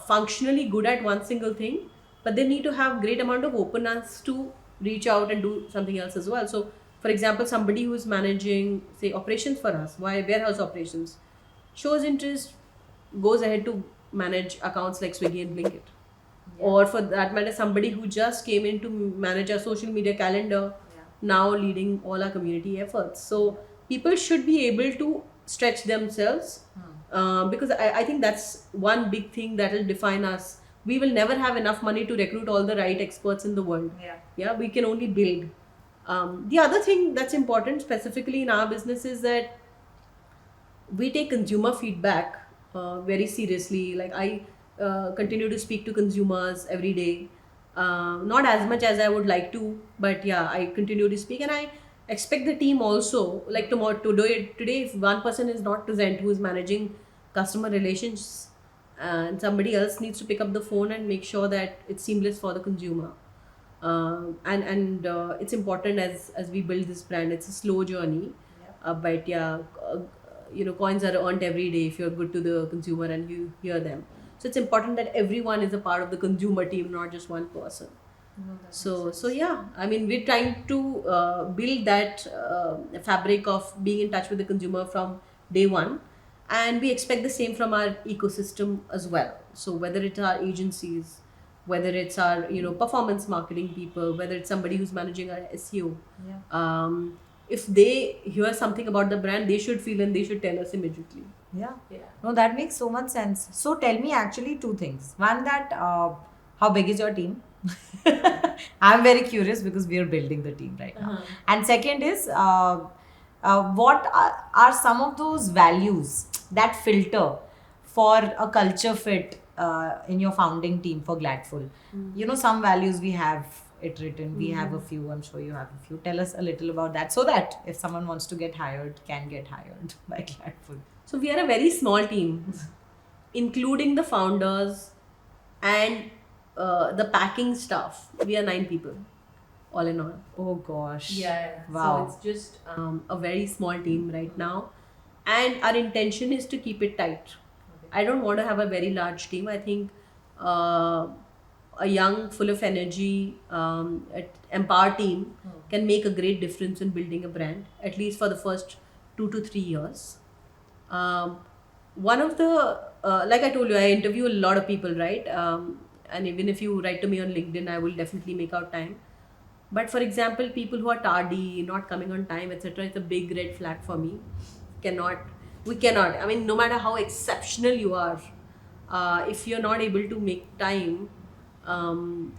functionally good at one single thing, but they need to have great amount of openness to reach out and do something else as well. So, for example, somebody who is managing, say, operations for us, why warehouse operations, shows interest, goes ahead to manage accounts like Swiggy and Blinkit. Or for that matter, somebody who just came in to manage our social media calendar, now leading all our community efforts. So people should be able to stretch themselves, because I think that's one big thing that will define us. We will never have enough money to recruit all the right experts in the world. Yeah, we can only build. The other thing that's important specifically in our business is that we take consumer feedback very seriously. Like, I continue to speak to consumers every day, not as much as I would like to, but yeah, I continue to speak, and I expect the team also, like, tomorrow, to do it today. If one person is not present who is managing customer relations, and somebody else needs to pick up the phone and make sure that it's seamless for the consumer. And it's important as we build this brand. It's a slow journey, but yeah, coins are earned every day if you're good to the consumer and you hear them. So it's important that everyone is a part of the consumer team, not just one person. So yeah, I mean, we're trying to build that fabric of being in touch with the consumer from day one, and we expect the same from our ecosystem as well. So whether it's our agencies, whether it's our performance marketing people, whether it's somebody who's managing our SEO, if they hear something about the brand, they should feel and they should tell us immediately. Yeah. No, that makes so much sense. So tell me actually two things. One, that how big is your team? I'm very curious because we are building the team right now. And second is, what are some of those values that filter for a culture fit in your founding team for Gladful? Some values we have it written. We have a few. I'm sure you have a few. Tell us a little about that, so that if someone wants to get hired, can get hired by Gladful. So we are a very small team, including the founders and the packing staff. We are 9 people, all in all. Oh gosh. Yeah. Wow. So it's just a very small team right now, and our intention is to keep it tight. I don't want to have a very large team. I think a young, full of energy, empowered team can make a great difference in building a brand, at least for the first 2 to 3 years. One of the, like I told you, I interview a lot of people, right? And even if you write to me on LinkedIn, I will definitely make out time. But for example, people who are tardy, not coming on time, etc., it's a big red flag for me. We cannot. I mean, no matter how exceptional you are, if you're not able to make time,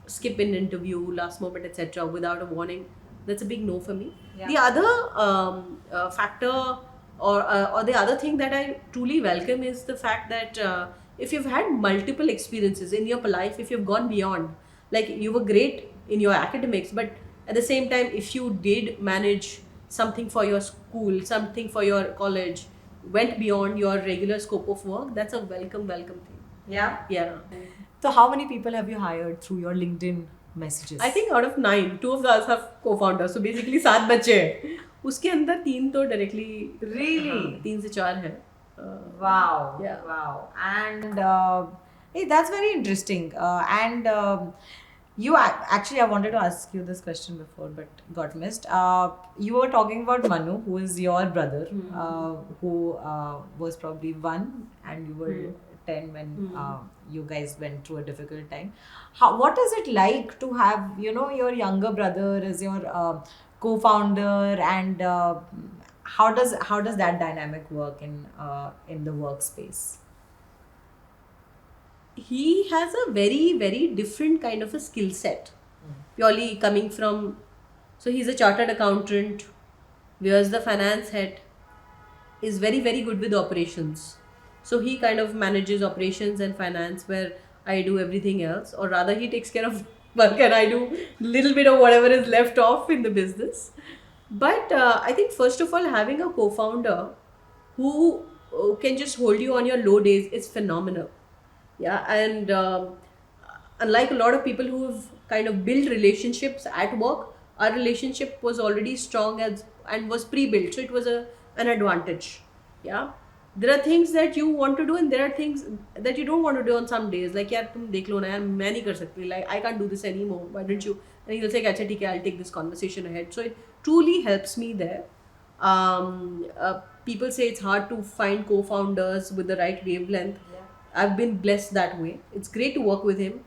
skip an interview, last moment, etc., without a warning, that's a big no for me. Yeah. The other factor, or the other thing that I truly welcome, is the fact that if you've had multiple experiences in your life, if you've gone beyond, like you were great in your academics, but at the same time, if you did manage something for your school, something for your college, went beyond your regular scope of work, that's a welcome thing. Yeah. So how many people have you hired through your LinkedIn messages? I think out of 9, 2 of us have co-founders. So basically 7 बच्चे हैं. उसके अंदर 3 तो directly. Really? 3 से 4 हैं. Wow. Yeah. Wow. And hey, that's very interesting. You actually, I wanted to ask you this question before, but got missed. You were talking about Manu, who is your brother, who was probably 1 and you were 10 when you guys went through a difficult time. What is it like to have, your younger brother as your co-founder, and how does that dynamic work in the workspace? He has a very, very different kind of a skill set. Purely coming from, so he's a chartered accountant, wears the finance hat, is very, very good with operations. So he kind of manages operations and finance, where I do everything else, or rather he takes care of But can I do a little bit of whatever is left off in the business? But I think first of all, having a co-founder who can just hold you on your low days is phenomenal. Yeah, and unlike a lot of people who have kind of built relationships at work, our relationship was already strong as and was pre-built, so it was an advantage. Yeah, there are things that you want to do, and there are things that you don't want to do on some days. Like यार तुम देख लो ना यार मैं नहीं कर सकती. Like I can't do this anymore. Why don't you? And he'll say अच्छा ठीक है, I'll take this conversation ahead. So it truly helps me there. People say it's hard to find co-founders with the right wavelength. I've been blessed that way. It's great to work with him.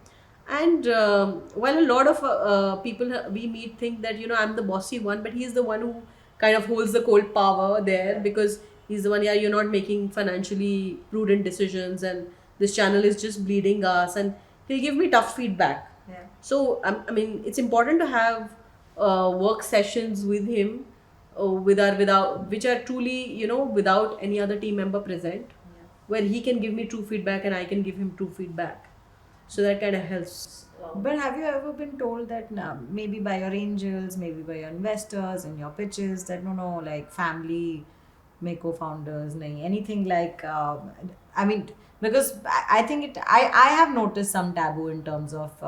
And while a lot of people we meet think that I'm the bossy one, but he's the one who kind of holds the cold power there because he's the one. Yeah, you're not making financially prudent decisions, and this channel is just bleeding us. And he'll give me tough feedback. Yeah. So I mean, it's important to have work sessions with him, without which are truly without any other team member present, where he can give me true feedback and I can give him true feedback. So that kind of helps. But have you ever been told that maybe by your angels, maybe by your investors and your pitches that no, like family may co-founders, nahi, anything like, I mean, because I think I have noticed some taboo in terms of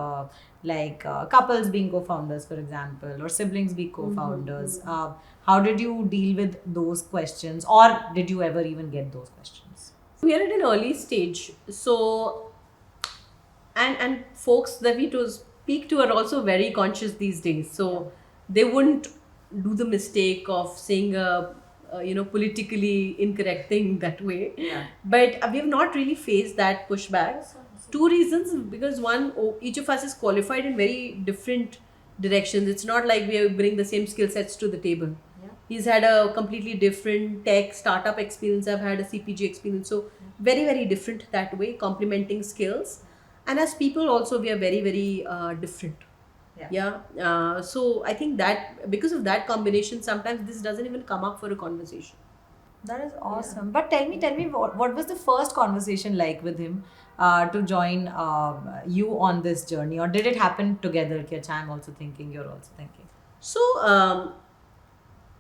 couples being co-founders, for example, or siblings being co-founders. How did you deal with those questions, or did you ever even get those questions? We are at an early stage, so and folks that we to speak to are also very conscious these days, so they wouldn't do the mistake of saying a politically incorrect thing that way. But we have not really faced that pushback. Two reasons: because one, each of us is qualified in very different directions. It's not like we bring the same skill sets to the table. He's had a completely different tech startup experience. I've had a CPG experience. So very, very different that way, complementing skills. And as people also, we are very, very different. So I think that because of that combination, sometimes this doesn't even come up for a conversation. That is awesome. But tell me, what was the first conversation like with him to join you on this journey? Or did it happen together? Ki, "Acha, I'm also thinking, you're also thinking." So,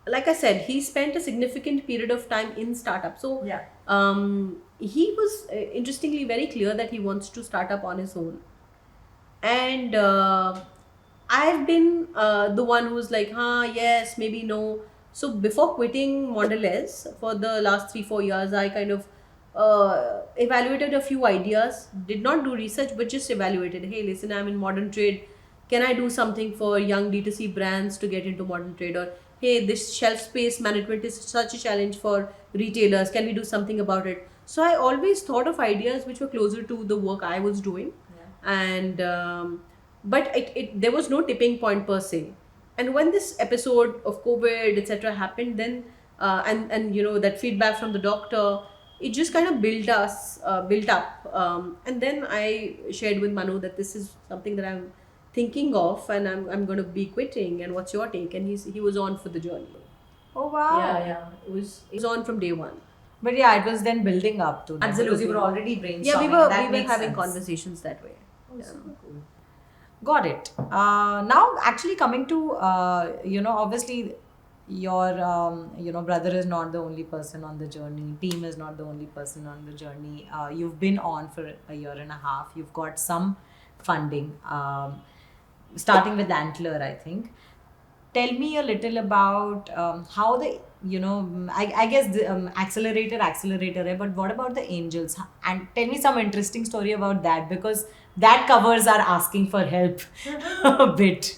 like I said, he spent a significant period of time in startup. So he was interestingly very clear that he wants to start up on his own. And I've been the one who's like, yes, maybe no. So before quitting Mondelez for the last 3-4 years, I kind of evaluated a few ideas, did not do research, but just evaluated. Hey, listen, I'm in modern trade. Can I do something for young D2C brands to get into modern trade? Or hey, this shelf space management is such a challenge for retailers. Can we do something about it? So I always thought of ideas which were closer to the work I was doing. And but there was no tipping point per se. And when this episode of COVID, etc., happened, then and that feedback from the doctor, it just kind of built up. And then I shared with Manu that this is something that I'm thinking of, and I'm going to be quitting. And what's your take? And he was on for the journey. Oh wow! Yeah. It was on from day one. But yeah, it was then building up to that. Absolutely. Because you were already brainstorming. Yeah, we were having sense. conversations that way. Super cool. Got it. Now, actually coming to, obviously your, brother is not the only person on the journey. Team is not the only person on the journey. You've been on for a year and a half. You've got some funding, starting with Antler, I think. Tell me a little about how the, I guess the accelerator hai, but what about the angels? And tell me some interesting story about that, because that covers our asking for help a bit.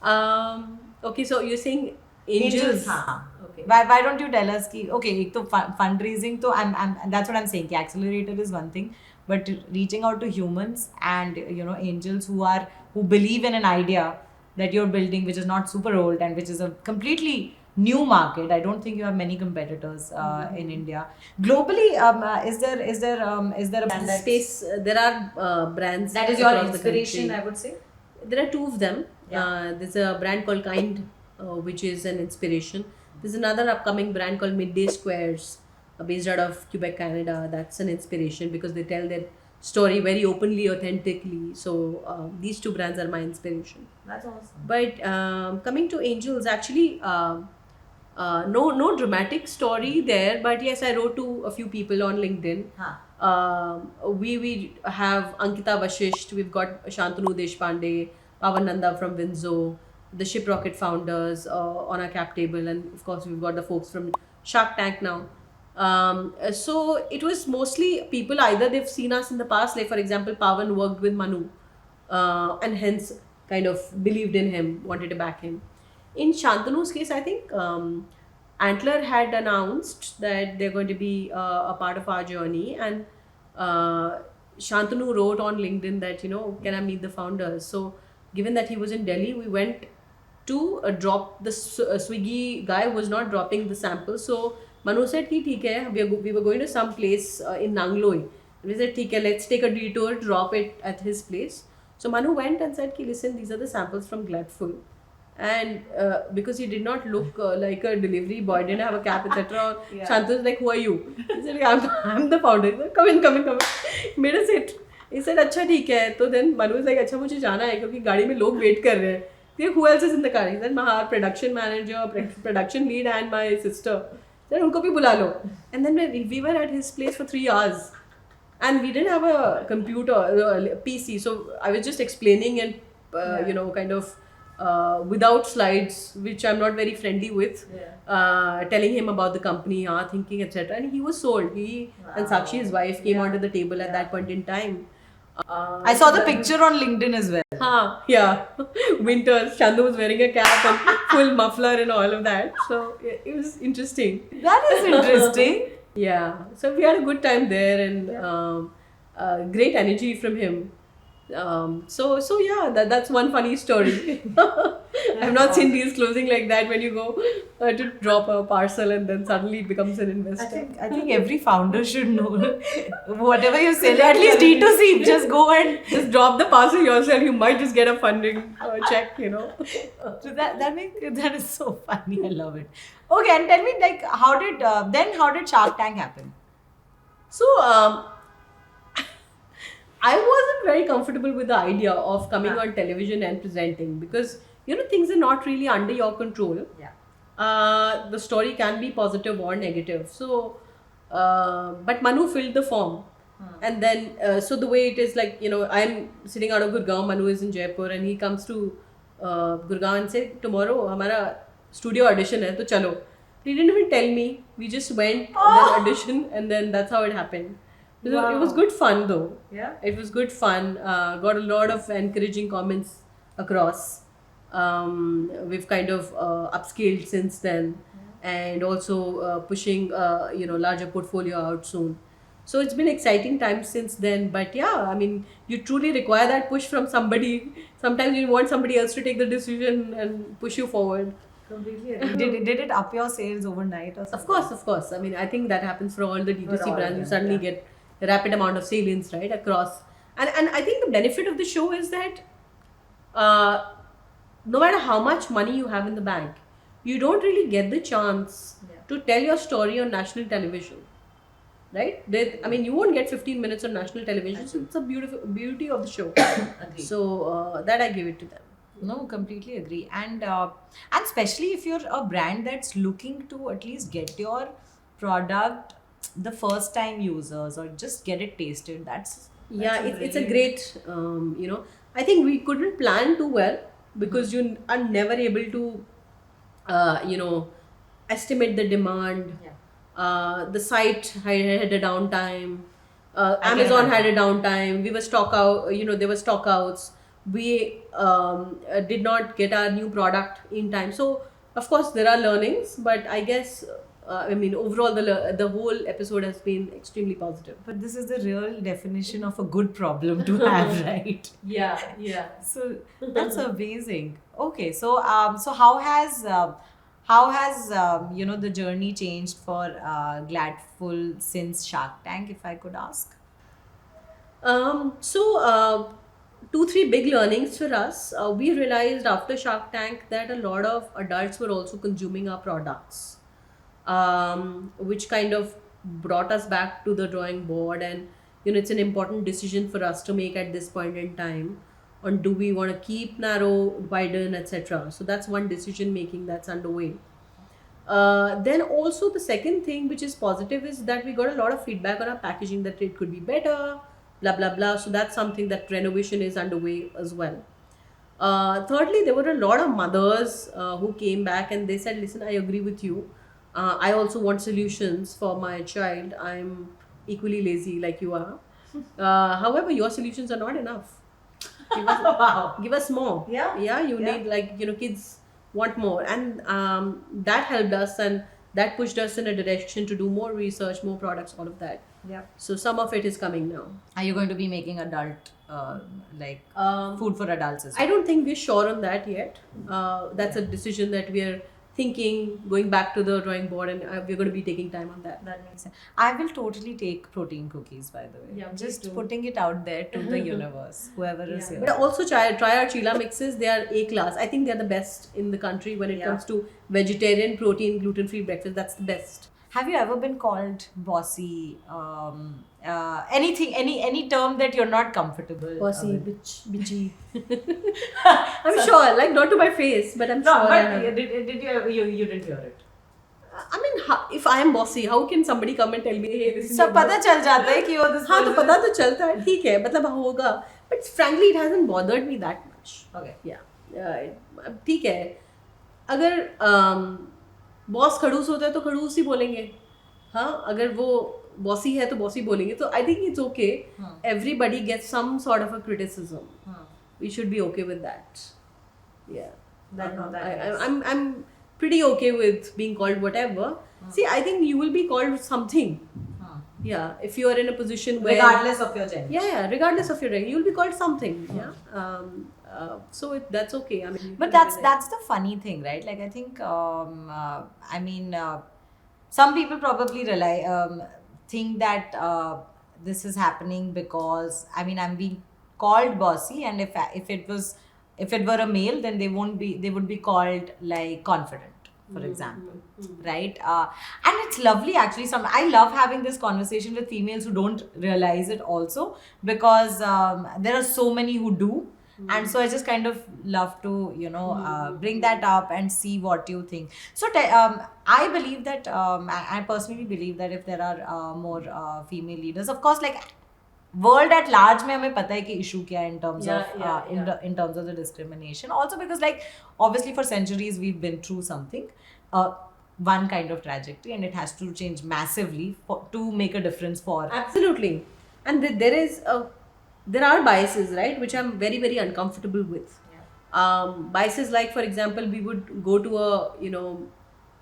Okay, so you're saying angels? Okay. Why don't you tell us ki, okay, ek to fundraising, to I'm that's what I'm saying. Ki accelerator is one thing, but reaching out to humans and angels who believe in an idea that you're building, which is not super old and which is a completely new market. I don't think you have many competitors in India. Globally, is there a brand space? There are brands that is your across the inspiration, country. I would say. There are two of them. There's a brand called Kind, which is an inspiration. There's another upcoming brand called Midday Squares, based out of Quebec, Canada. That's an inspiration because they tell their story very openly, authentically. So these two brands are my inspiration. That's awesome. But coming to Angels, actually, no dramatic story there. But yes, I wrote to a few people on LinkedIn. Huh. We have Ankita Vashisht, we've got Shantanu Deshpande, Pavan Nanda from Windsor, the Ship Rocket founders on our cap table, and of course we've got the folks from Shark Tank now. So it was mostly people, either they've seen us in the past, like for example Pavan worked with Manu, and hence kind of believed in him, wanted to back him. In Shantanu's case, I think Antler had announced that they're going to be a part of our journey, and Shantanu wrote on LinkedIn that, can I meet the founders? So given that he was in Delhi, we went to drop the Swiggy guy was not dropping the sample. So Manu said, "Ki theek hai, we were going to some place in Nangloi." And we said, "Theek hai, let's take a detour, drop it at his place." So Manu went and said, "Ki listen, these are the samples from Gladful." And because he did not look like a delivery boy, didn't have a cap, etc. Yeah. Shantanu was like, "Who are you?" He said, I'm the founder. He said, come in. He made us sit. He said, "अच्छा ठीक है." तो then Manu was like, "अच्छा मुझे जाना है क्योंकि गाड़ी में लोग wait कर रहे हैं." Then who else is in the car? He said, "My production manager, production lead, and my sister." Then उनको भी बुला लो. And then we were at his place for 3 hours. And we didn't have a computer, PC, so I was just explaining and, kind of without slides, which I'm not very friendly with, telling him about the company, our thinking, etc. And he was sold. He and Sakshi, his wife, came onto the table at that point in time. I saw the picture on LinkedIn as well. Yeah. Winters, Chandu was wearing a cap and full muffler and all of that. So it was interesting. That is interesting. Yeah, so we had a good time there, and great energy from him. So yeah, that's one funny story. I've not seen deals closing like that when you go to drop a parcel and then suddenly it becomes an investor. I think every founder should know whatever you sell, at least D2C, just go and just drop the parcel yourself. You might just get a funding check, So that is so funny. I love it. Okay, and tell me, like, how did Shark Tank happen? So I wasn't very comfortable with the idea of coming on television and presenting because things are not really under your control. Yeah. The story can be positive or negative. So, but Manu filled the form. And then, so the way it is, like, I'm sitting out of Gurgaon, Manu is in Jaipur, and he comes to Gurgaon and said, "Tomorrow, hamara studio audition hai, to chalo." He didn't even tell me. We just went, then audition, and then that's how it happened. So it was good fun though. Yeah. It was good fun. Got a lot of encouraging comments across. We've kind of upscaled since then, and also pushing larger portfolio out soon. So it's been exciting times since then. But yeah, I mean, you truly require that push from somebody. Sometimes you want somebody else to take the decision and push you forward. Completely agree. Did it up your sales overnight or something? Of course. I mean, I think that happens for all the D2C all brands. of You them, suddenly get a rapid amount of salience, right, across. And I think the benefit of the show is that no matter how much money you have in the bank, you don't really get the chance to tell your story on national television, right? You won't get 15 minutes on national television. So it's a beautiful beauty of the show. So that I give it to them. No, completely agree. And especially if you're a brand that's looking to at least get your product the first time users or just get it tasted, that's it's a great I think we couldn't plan too well because you are never able to estimate the demand. The site had a downtime. Amazon had a downtime. We were stock out, there were stock outs. We did not get our new product in time. So of course there are learnings, but I guess overall the whole episode has been extremely positive. But this is the real definition of a good problem to have, right? Yeah. So that's amazing. Okay, so how has the journey changed for Gladful since Shark Tank, if I could ask? 2-3 big learnings for us. We realized after Shark Tank that a lot of adults were also consuming our products, which kind of brought us back to the drawing board. And it's an important decision for us to make at this point in time on do we want to keep narrow, widen, etc. So that's one decision making that's underway. Then also the second thing which is positive is that we got a lot of feedback on our packaging that it could be better, blah blah blah. So that's something that renovation is underway as well. Thirdly, there were a lot of mothers who came back and they said, listen, I agree with you. I also want solutions for my child. I'm equally lazy like you are. However, your solutions are not enough. Wow. Give us more. Yeah, you need, like, kids want more. And that helped us, and that pushed us in a direction to do more research, more products, all of that. Yeah. So some of it is coming now. Are you going to be making adult food for adults as well? I don't think we're sure on that yet. That's a decision that we are thinking, going back to the drawing board, and we're going to be taking time on that. That makes sense. I will totally take protein cookies, by the way. Yeah, just me too. putting it out there to the universe, whoever is here. But also try our chila mixes. They are A class. I think they are the best in the country when it comes to vegetarian, protein, gluten-free breakfast. That's the best. Have you ever been called bossy? Anything, any term that you're not comfortable Bossy, with? bitchy. I'm sure, like not to my face, but I'm No, sure. but did you didn't hear it? I mean, if I am bossy, how can somebody come and tell me, hey, this is सब पता चल जाता है कि वो this हाँ तो person पता तो चलता है, ठीक है, मतलब होगा. But frankly, it hasn't bothered me that much. Okay. Yeah. ठीक है. अगर बॉस खड़ूस होता है तो खड़ूस ही बोलेंगे. हाँ, अगर वो बॉसी है तो बॉसी बोलेंगे. तो I think it's okay. Everybody gets some sort of a criticism. We should be okay with that. Yeah. I'm pretty okay with being called whatever. See, I think you will be called something. Yeah, if you are in a position where regardless of your gender. Yeah, regardless of your gender, you will be called something. Yeah. So that's okay. I mean, But that's the funny thing, right? Like I think some people probably think that this is happening because I'm being called bossy, and if it were a male, then they would be called like confident, for example, right? And it's lovely actually. I love having this conversation with females who don't realize it also, because there are so many who do. And so I just kind of love to, bring that up and see what you think. So I believe that, I personally believe that if there are more female leaders, of course, like world at large में हमें पता है कि issue क्या है in terms in terms of the discrimination. Also because like obviously for centuries we've been through something, one kind of trajectory, and it has to change massively to make a difference for. Absolutely. And there are biases, right, which I'm very, very uncomfortable with. Biases like, for example, we would go to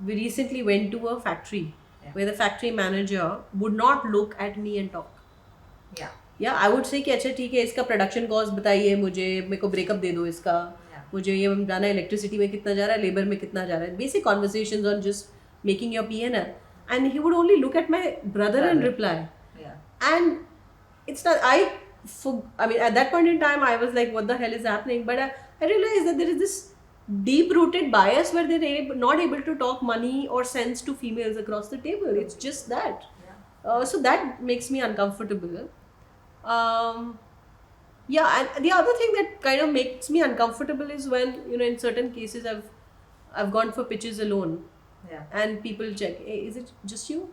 we recently went to a factory where the factory manager would not look at me and talk. Yeah, I would say कि अच्छा ठीक है, इसका production cost बताइए मुझे, मेरे को breakup दे दो इसका, मुझे ये जाना है electricity में कितना जा रहा है, labor में कितना जा रहा है, basic conversations on just making your P&L, and he would only look at my brother and reply. And it's not, at that point in time I was like, what the hell is happening? But I realized that there is this deep rooted bias where they're not able to talk money or sense to females across the table. It's just that. So that makes me uncomfortable. And the other thing that kind of makes me uncomfortable is when, in certain cases I've gone for pitches alone. And people check, hey, is it just you?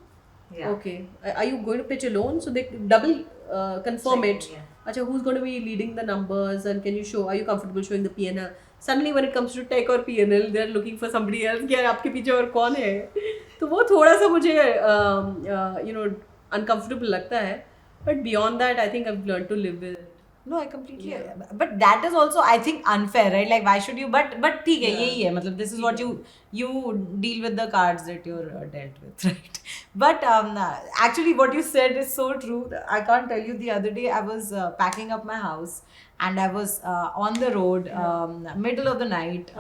Okay. Are you going to pitch alone? So they double confirm it. Acha, who's going to be leading the numbers, and can you show, are you comfortable showing the P&L? Suddenly when it comes to tech or P&L, they're looking for somebody else. क्या आपके पीछे और कौन है? तो वो थोड़ा सा मुझे uncomfortable लगता है. But beyond that, I think I've learned to live with it. No, I completely. But that is also, I think, unfair, right? Like, why should you? But ठीक है, यही है. मतलब, this is what you deal with the cards that you're dealt with, right? But actually, what you said is so true. I can't tell you. The other day, I was packing up my house, and I was on the road, middle of the night.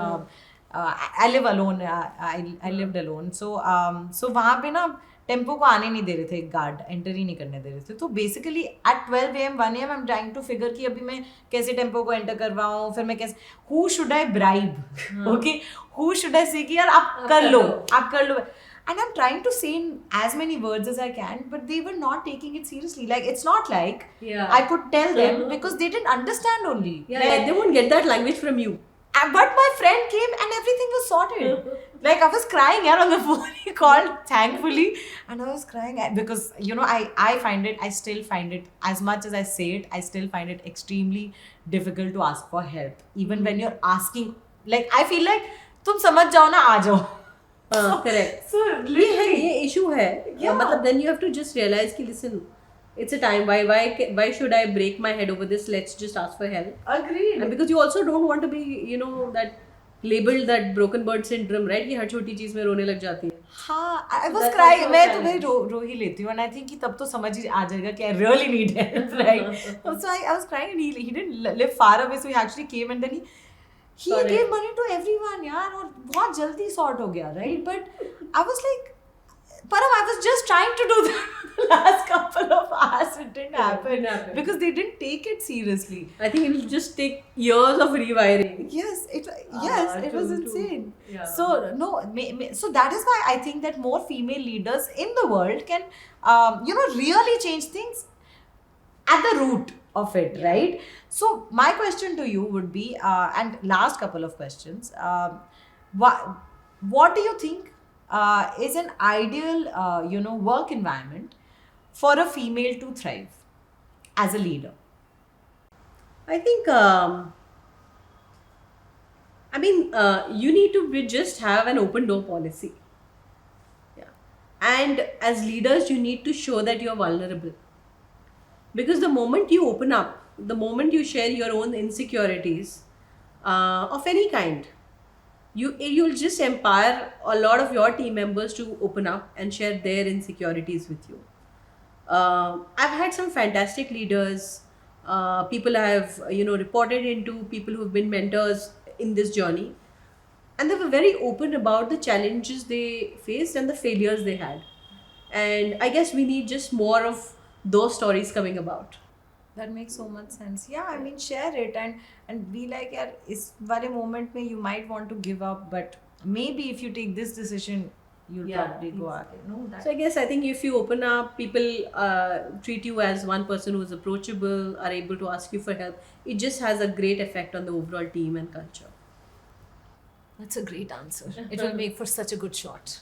I live alone. I lived alone. So वहाँ पे ना tempo को आने नहीं दे रहे थे, guard enter ही नहीं करने दे रहे थे. तो basically at 12 AM 1 AM I am trying to figure कि अभी मैं कैसे टेम्पो को एंटर करवाऊँ, फिर मैं कैसे, who should I bribe, okay, who should I से कि यार आप कर लो. And I'm trying to say in as many words as I can, but they were not taking it seriously. Like, it's not like I could tell them because they didn't understand only. They won't get that language from you. But my friend came and everything was sorted. Like, I was crying on the phone. He called, thankfully, and I was crying because, I still find it, as much as I say it, I still find it extremely difficult to ask for help. Even when you're asking, like, I feel like, तुम समझ जाओ ना, आ जाओ. Correct. So, ये issue है. मतलब then you have to just realize कि listen, it's a time. Why should I break my head over this? Let's just ask for help. Agreed. And because you also don't want to be, that labeled that broken bird syndrome, right? कि हर छोटी चीज में रोने लग जाती है. हाँ, I was crying. मैं तो भाई रो ही लेती हूँ, and I think कि तब तो समझ ही आ जाएगा कि I really need help, right? So I was crying, and he didn't live far away, so he actually came, and then he gave money to everyone, यार, और बहुत जल्दी sort हो गया, right? But I was like, Param, I was just trying to do that the last couple of hours. It didn't happen because they didn't take it seriously. I think it will just take years of rewiring. Yes, it was insane. Yeah. So so that is why I think that more female leaders in the world can, really change things at the root of it, right? So my question to you would be, and last couple of questions, what do you think is an ideal, work environment for a female to thrive as a leader? I think, you need to just have an open door policy. Yeah. And as leaders, you need to show that you're vulnerable. Because the moment you open up, the moment you share your own insecurities of any kind, you'll just empower a lot of your team members to open up and share their insecurities with you. I've had some fantastic leaders, people I have reported into, people who've been mentors in this journey, and they were very open about the challenges they faced and the failures they had. And I guess we need just more of those stories coming about. That makes so much sense. Yeah, I mean, share it and be like, यार, इस वाले moment में you might want to give up, but maybe if you take this decision, you'll probably go out. So I think if you open up, people treat you as one person who is approachable, are able to ask you for help. It just has a great effect on the overall team and culture. That's a great answer. It will make for such a good shot.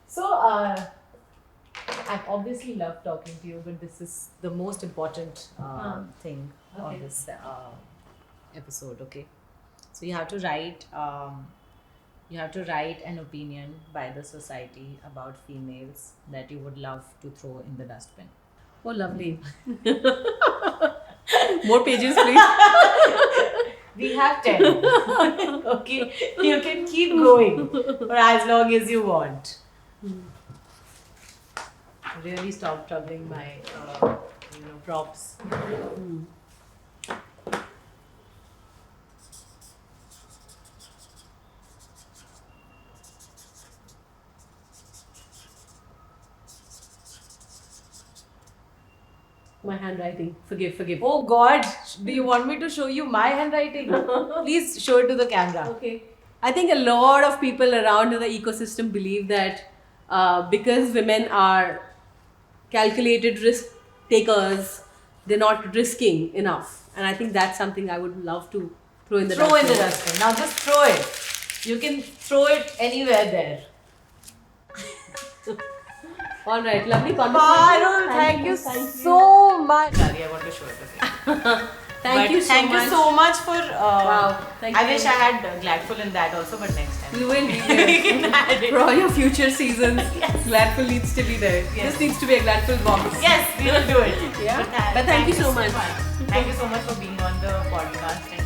So, I've obviously loved talking to you, but this is the most important thing of this episode. Okay, so you have to write. You have to write an opinion by the society about females that you would love to throw in the dustbin. Oh, lovely! More pages, please. We have 10. Okay, you can keep going for as long as you want. Really stop troubling my props. My handwriting. Forgive. Oh God, do you want me to show you my handwriting? Please show it to the camera. Okay. I think a lot of people around in the ecosystem believe that because women are calculated risk takers, they're not risking enough, and I think that's something I would love to throw in the dustbin. Now just throw it. You can throw it anywhere there. All right, lovely conversation. Parul, thank you so much. Sorry, I want to show it. Thank you so much for. Wow, thank you. I wish I had Gladful in that also, but next time. You will. For all your future seasons, Gladful needs to be there. Yes. This needs to be a Gladful box. Yes, we will do it. Yeah. But thank you so much. Thank you so much for being on the podcast.